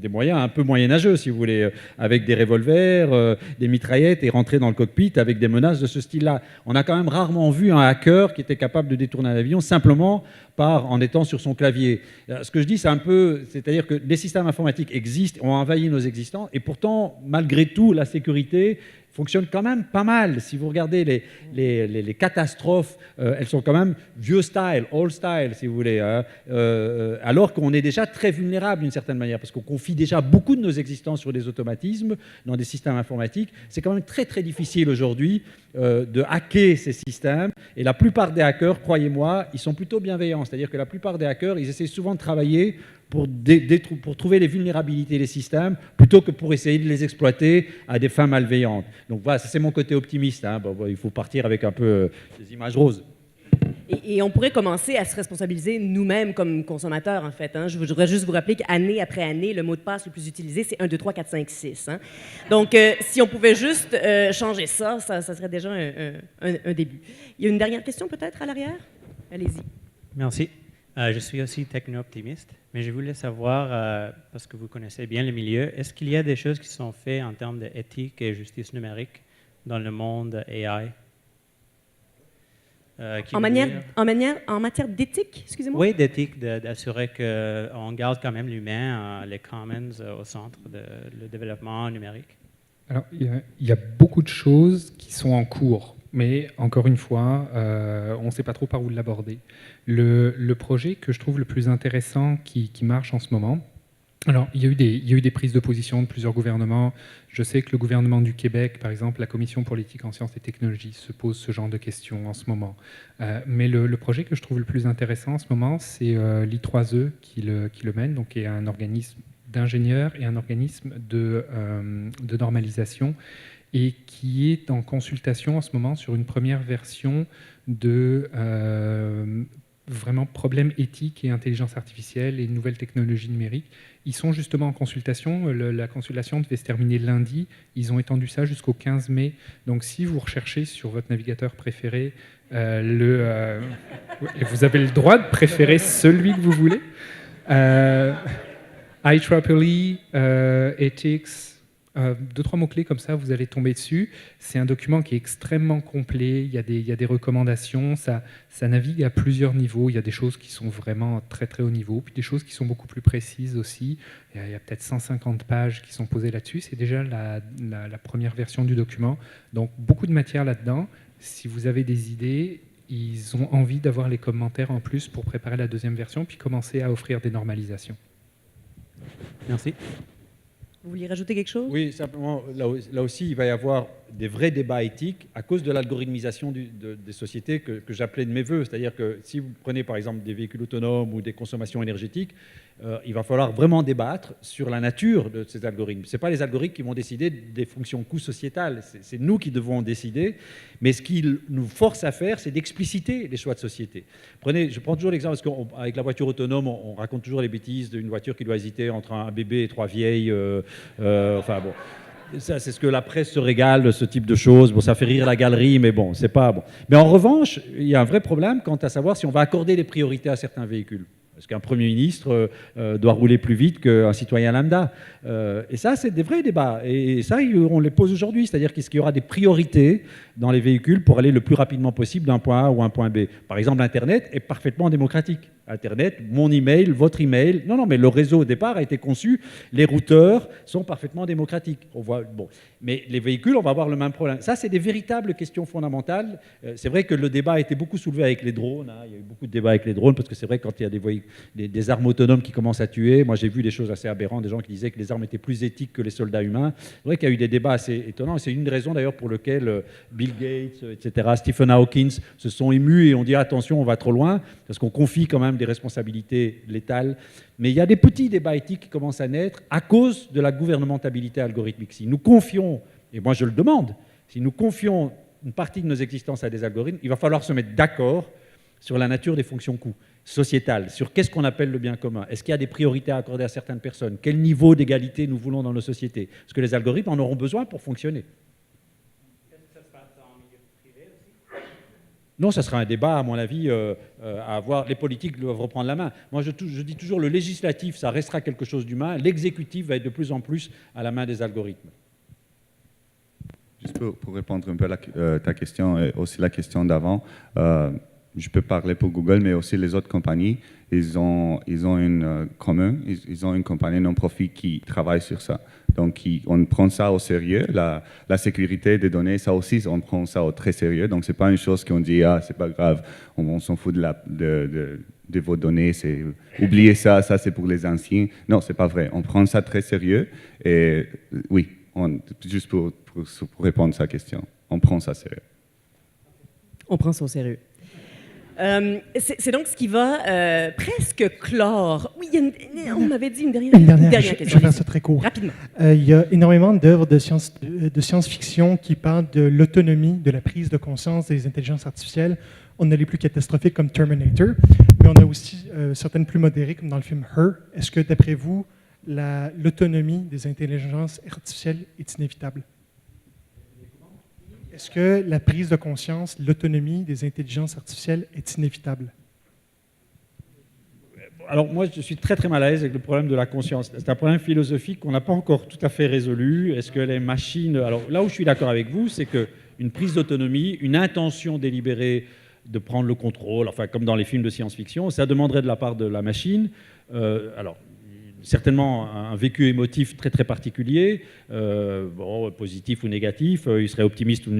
moyens un peu moyenâgeux, si vous voulez, avec des revolvers, des mitraillettes, et rentrer dans le cockpit avec des menaces de ce style-là. On a quand même rarement vu un hacker qui était capable de détourner un avion simplement en étant sur son clavier. Ce que je dis, c'est un peu, c'est-à-dire que les systèmes informatiques existent, ont envahi nos existants, et pourtant, malgré tout, la sécurité fonctionne quand même pas mal. Si vous regardez les catastrophes, elles sont quand même vieux style, old style, si vous voulez, hein, alors qu'on est déjà très vulnérable d'une certaine manière, parce qu'on confie déjà beaucoup de nos existences sur des automatismes, dans des systèmes informatiques. C'est quand même très très difficile aujourd'hui de hacker ces systèmes, et la plupart des hackers, croyez-moi, ils sont plutôt bienveillants. C'est-à-dire que la plupart des hackers, ils essaient souvent de travailler pour trouver les vulnérabilités des systèmes, plutôt que pour essayer de les exploiter à des fins malveillantes. Donc voilà, ça c'est mon côté optimiste. Hein. Bon, il faut partir avec un peu des images roses. Et on pourrait commencer à se responsabiliser nous-mêmes comme consommateurs, en fait. Hein. Je voudrais juste vous rappeler qu'année après année, le mot de passe le plus utilisé, c'est 1, 2, 3, 4, 5, 6. Hein. Donc, si on pouvait juste changer ça serait déjà un début. Il y a une dernière question peut-être à l'arrière? Allez-y. Merci. Je suis aussi techno-optimiste, mais je voulais savoir, parce que vous connaissez bien le milieu, est-ce qu'il y a des choses qui sont faites en termes d'éthique et justice numérique dans le monde AI? En matière d'éthique, excusez-moi? Oui, d'éthique, d'assurer qu'on garde quand même l'humain, les commons au centre du développement numérique. Alors, il y a beaucoup de choses qui sont en cours. Mais encore une fois, on ne sait pas trop par où l'aborder. Le projet que je trouve le plus intéressant qui marche en ce moment, alors il y a eu des prises de position de plusieurs gouvernements. Je sais que le gouvernement du Québec, par exemple, la Commission pour l'éthique en sciences et technologies, se pose ce genre de questions en ce moment. Mais le projet que je trouve le plus intéressant en ce moment, c'est l'I3E qui le mène, donc qui est un organisme d'ingénieurs et un organisme de normalisation, et qui est en consultation en ce moment sur une première version de vraiment problèmes éthiques et intelligence artificielle et nouvelles technologies numériques. Ils sont justement en consultation. La consultation devait se terminer lundi. Ils ont étendu ça jusqu'au 15 mai. Donc si vous recherchez sur votre navigateur préféré, et vous avez le droit de préférer celui que vous voulez, IEEE, Ethics, 2-3 mots-clés comme ça, vous allez tomber dessus. C'est un document qui est extrêmement complet, il y a des recommandations, ça navigue à plusieurs niveaux. Il y a des choses qui sont vraiment très très haut niveau, puis des choses qui sont beaucoup plus précises aussi. Il y a peut-être 150 pages qui sont posées là-dessus. C'est déjà la première version du document. Donc beaucoup de matière là-dedans. Si vous avez des idées, ils ont envie d'avoir les commentaires en plus pour préparer la deuxième version, puis commencer à offrir des normalisations. Merci. Vous vouliez rajouter quelque chose? Oui, simplement, là aussi, il va y avoir des vrais débats éthiques à cause de l'algorithmisation des sociétés que j'appelais de mes voeux. C'est-à-dire que si vous prenez par exemple des véhicules autonomes ou des consommations énergétiques, il va falloir vraiment débattre sur la nature de ces algorithmes. Ce n'est pas les algorithmes qui vont décider des fonctions coûts sociétales, c'est nous qui devons décider. Mais ce qu'ils nous force à faire, c'est d'expliciter les choix de société. Je prends toujours l'exemple, parce qu'avec la voiture autonome, on raconte toujours les bêtises d'une voiture qui doit hésiter entre un bébé et 3 vieilles. Enfin bon. Ça, c'est ce que la presse se régale de ce type de choses. Bon, ça fait rire la galerie, mais bon, c'est pas bon. Mais en revanche, il y a un vrai problème quant à savoir si on va accorder des priorités à certains véhicules. Est-ce qu'un Premier ministre doit rouler plus vite qu'un citoyen lambda? Et ça, c'est des vrais débats. Et ça, on les pose aujourd'hui. C'est-à-dire qu'il y aura des priorités dans les véhicules pour aller le plus rapidement possible d'un point A ou un point B. Par exemple, Internet est parfaitement démocratique. Internet, mon email, votre email. Non, mais le réseau au départ a été conçu. Les routeurs sont parfaitement démocratiques. Bon. Mais les véhicules, on va avoir le même problème. Ça, c'est des véritables questions fondamentales. C'est vrai que le débat a été beaucoup soulevé avec les drones. Il y a eu beaucoup de débats avec les drones, parce que c'est vrai que quand il y a des armes autonomes qui commencent à tuer, moi j'ai vu des choses assez aberrantes, des gens qui disaient que les armes étaient plus éthiques que les soldats humains. C'est vrai qu'il y a eu des débats assez étonnants. Et c'est une des raisons d'ailleurs pour lesquelles Bill Gates, etc., Stephen Hawking se sont émus et ont dit attention, on va trop loin, parce qu'on confie quand même des responsabilités létales. Mais il y a des petits débats éthiques qui commencent à naître à cause de la gouvernementalité algorithmique. Si nous confions, et moi je le demande, si nous confions une partie de nos existences à des algorithmes, il va falloir se mettre d'accord sur la nature des fonctions coûts sociétales, sur qu'est-ce qu'on appelle le bien commun. Est-ce qu'il y a des priorités à accorder à certaines personnes? Quel niveau d'égalité nous voulons dans nos sociétés? Parce que les algorithmes en auront besoin pour fonctionner. Non, ça sera un débat, à mon avis, à avoir. Les politiques doivent reprendre la main. Moi, je dis toujours, le législatif, ça restera quelque chose d'humain. L'exécutif va être de plus en plus à la main des algorithmes. Juste pour répondre un peu à ta question et aussi la question d'avant, je peux parler pour Google, mais aussi les autres compagnies, ils ont une commun, ils ont une compagnie non-profit qui travaille sur ça. Donc, on prend ça au sérieux. La sécurité des données, ça aussi, on prend ça au très sérieux. Donc, ce n'est pas une chose qu'on dit, ah, c'est pas grave, on s'en fout de vos données, oubliez ça, ça c'est pour les anciens. Non, c'est pas vrai. On prend ça très sérieux. Et oui, juste pour répondre à sa question, on prend ça sérieux. On prend ça au sérieux. C'est donc ce qui va presque clore. Oui, on m'avait dit une dernière question. Je vais faire ça très court. Rapidement. Il y a énormément d'œuvres de science-fiction qui parlent de l'autonomie, de la prise de conscience des intelligences artificielles. On a les plus catastrophiques comme Terminator, mais on a aussi certaines plus modérées comme dans le film Her. Est-ce que, d'après vous, l'autonomie des intelligences artificielles est inévitable? Est-ce que la prise de conscience, l'autonomie des intelligences artificielles est inévitable? Alors moi, je suis très très mal à l'aise avec le problème de la conscience. C'est un problème philosophique qu'on n'a pas encore tout à fait résolu. Est-ce que les machines... Alors là où je suis d'accord avec vous, c'est qu'une prise d'autonomie, une intention délibérée de prendre le contrôle, enfin comme dans les films de science-fiction, ça demanderait de la part de la machine... certainement un vécu émotif très très particulier, positif ou négatif, il serait optimiste ou...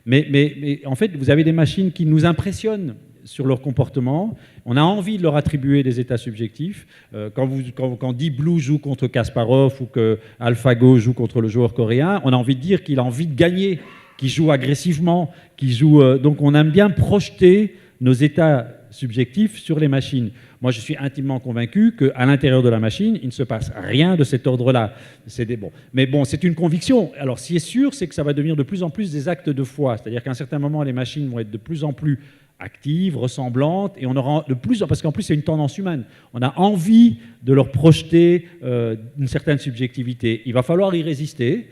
Mais en fait, vous avez des machines qui nous impressionnent sur leur comportement. On a envie de leur attribuer des états subjectifs. Quand Deep Blue joue contre Kasparov ou que AlphaGo joue contre le joueur coréen, on a envie de dire qu'il a envie de gagner, qu'il joue agressivement, qu'il joue... donc on aime bien projeter nos états subjectifs sur les machines. Moi, je suis intimement convaincu qu'à l'intérieur de la machine, il ne se passe rien de cet ordre-là. Mais bon, c'est une conviction. Alors, ce qui est sûr, c'est que ça va devenir de plus en plus des actes de foi. C'est-à-dire qu'à un certain moment, les machines vont être de plus en plus actives, ressemblantes, et on aura de plus, parce qu'en plus c'est une tendance humaine, on a envie de leur projeter une certaine subjectivité. Il va falloir y résister,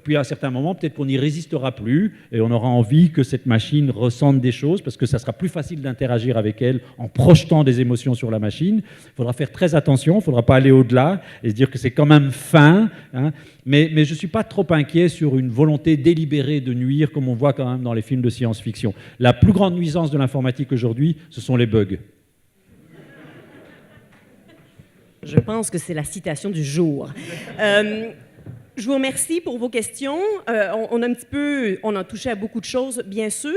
puis à un certain moment, peut-être qu'on n'y résistera plus, et on aura envie que cette machine ressente des choses, parce que ça sera plus facile d'interagir avec elle en projetant des émotions sur la machine. Il faudra faire très attention, il ne faudra pas aller au-delà, et se dire que c'est quand même fin, hein. Mais je ne suis pas trop inquiet sur une volonté délibérée de nuire, comme on voit quand même dans les films de science-fiction. La plus grande nuisance de l'informatique aujourd'hui, ce sont les bugs. Je pense que c'est la citation du jour. Je vous remercie pour vos questions. On a touché à beaucoup de choses, bien sûr.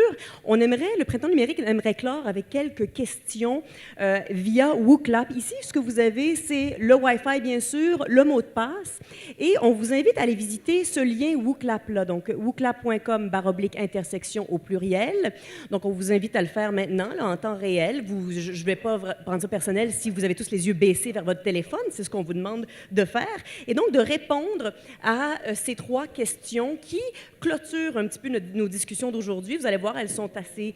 Le Printemps numérique aimerait clore avec quelques questions via WooClap. Ici, ce que vous avez, c'est le Wi-Fi, bien sûr, le mot de passe. Et on vous invite à aller visiter ce lien WooClap-là, donc wooclap.com/intersection au pluriel. Donc, on vous invite à le faire maintenant, là, en temps réel. Je ne vais pas prendre ça personnel si vous avez tous les yeux baissés vers votre téléphone. C'est ce qu'on vous demande de faire. Et donc, de répondre à ces 3 questions qui clôturent un petit peu nos discussions d'aujourd'hui. Vous allez voir, elles sont assez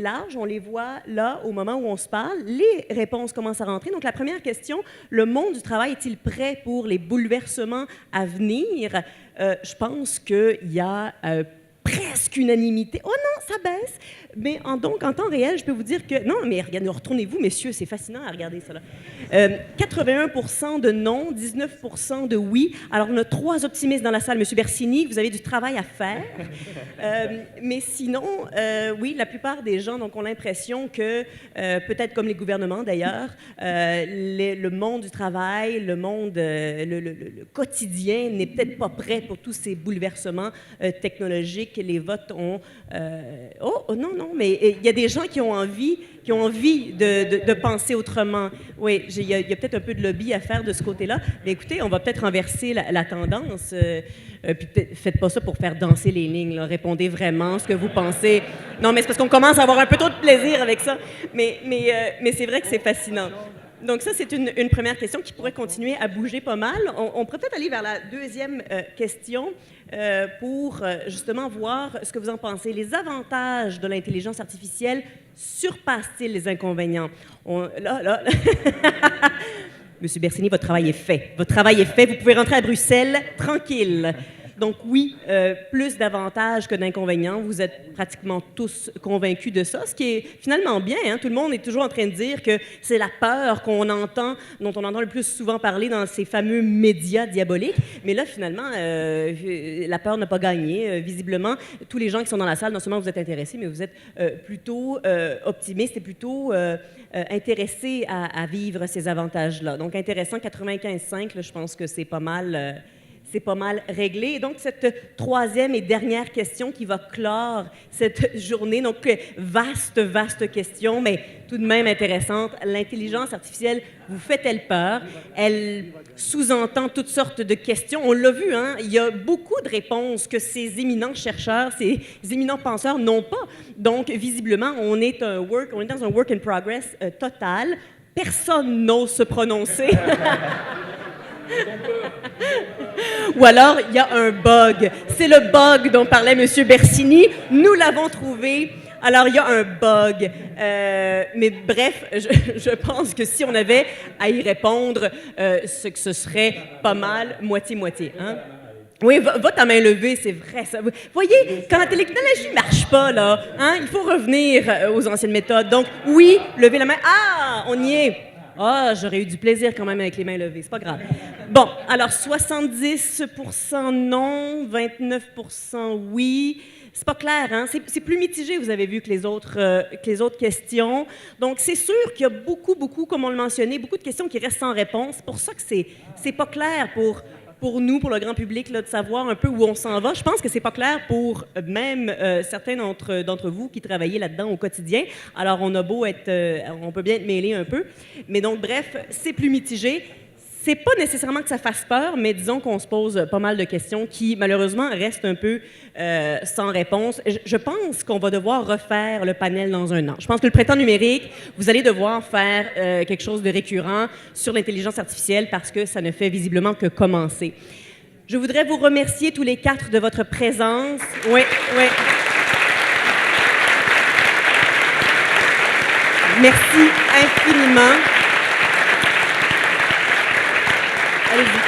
larges. On les voit là au moment où on se parle. Les réponses commencent à rentrer. Donc, la première question, le monde du travail est-il prêt pour les bouleversements à venir? Je pense qu'il y a presque unanimité. Oh non, ça baisse! Mais donc, en temps réel, je peux vous dire que... Non, mais regardez, retournez-vous, messieurs, c'est fascinant à regarder ça, là. 81% de non, 19% de oui. Alors, on a 3 optimistes dans la salle. Monsieur Bersini, vous avez du travail à faire. Mais sinon, oui, la plupart des gens donc, ont l'impression que, peut-être comme les gouvernements d'ailleurs, le monde du travail, le monde, le quotidien n'est peut-être pas prêt pour tous ces bouleversements technologiques. Les votes ont... non, mais il y a des gens qui ont envie de penser autrement. Oui, il y a peut-être un peu de lobby à faire de ce côté-là. Mais écoutez, on va peut-être renverser la tendance. Puis faites pas ça pour faire danser les lignes. Là. Répondez vraiment ce que vous pensez. Non, mais c'est parce qu'on commence à avoir un peu trop de plaisir avec ça. Mais c'est vrai que c'est fascinant. Donc ça, c'est une première question qui pourrait continuer à bouger pas mal. On pourrait peut-être aller vers la deuxième question pour justement voir ce que vous en pensez. Les avantages de l'intelligence artificielle surpassent-ils les inconvénients? Là. Monsieur Bersini, votre travail est fait. Votre travail est fait. Vous pouvez rentrer à Bruxelles tranquille. Donc oui, plus d'avantages que d'inconvénients. Vous êtes pratiquement tous convaincus de ça, ce qui est finalement bien. Hein? Tout le monde est toujours en train de dire que c'est la peur dont on entend le plus souvent parler dans ces fameux médias diaboliques. Mais là, finalement, la peur n'a pas gagné. Visiblement, tous les gens qui sont dans la salle, non seulement vous êtes intéressés, mais vous êtes plutôt optimistes et plutôt intéressés à vivre ces avantages-là. Donc intéressant, 95,5, je pense que c'est pas mal... c'est pas mal réglé. Et donc, cette troisième et dernière question qui va clore cette journée, donc vaste question, mais tout de même intéressante. L'intelligence artificielle vous fait-elle peur? Elle sous-entend toutes sortes de questions. On l'a vu, hein? Il y a beaucoup de réponses que ces éminents chercheurs, ces éminents penseurs n'ont pas. Donc, visiblement, on est dans un work in progress total. Personne n'ose se prononcer. Ou alors, il y a un bug. C'est le bug dont parlait M. Bersini. Nous l'avons trouvé. Alors, il y a un bug. Mais bref, je pense que si on avait à y répondre, ce serait pas mal moitié-moitié. Hein? Oui, vote à main levée, c'est vrai. Ça. Vous voyez, quand la technologie ne marche pas, là, hein, il faut revenir aux anciennes méthodes. Donc, oui, levez la main. Ah, on y est. Ah, j'aurais eu du plaisir quand même avec les mains levées, c'est pas grave. Bon, alors 70% non, 29% oui. C'est pas clair, hein? C'est plus mitigé, vous avez vu, que les autres questions. Donc, c'est sûr qu'il y a beaucoup, comme on le mentionnait, beaucoup de questions qui restent sans réponse. C'est pour ça que c'est pas clair pour nous, pour le grand public, là, de savoir un peu où on s'en va. Je pense que c'est pas clair pour même certains d'entre vous qui travaillez là-dedans au quotidien. Alors, on peut bien être mêlé un peu. Mais donc, bref, c'est plus mitigé. C'est pas nécessairement que ça fasse peur, mais disons qu'on se pose pas mal de questions qui, malheureusement, restent un peu sans réponse. Je pense qu'on va devoir refaire le panel dans un an. Je pense que le printemps numérique, vous allez devoir faire quelque chose de récurrent sur l'intelligence artificielle parce que ça ne fait visiblement que commencer. Je voudrais vous remercier tous les 4 de votre présence. Oui. Merci infiniment. Allez-y.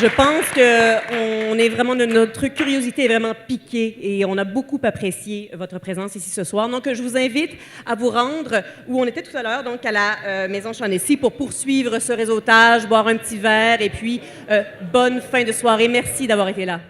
Je pense que notre curiosité est vraiment piquée et on a beaucoup apprécié votre présence ici ce soir. Donc, je vous invite à vous rendre où on était tout à l'heure, donc à la Maison Shaughnessy, pour poursuivre ce réseautage, boire un petit verre et puis bonne fin de soirée. Merci d'avoir été là.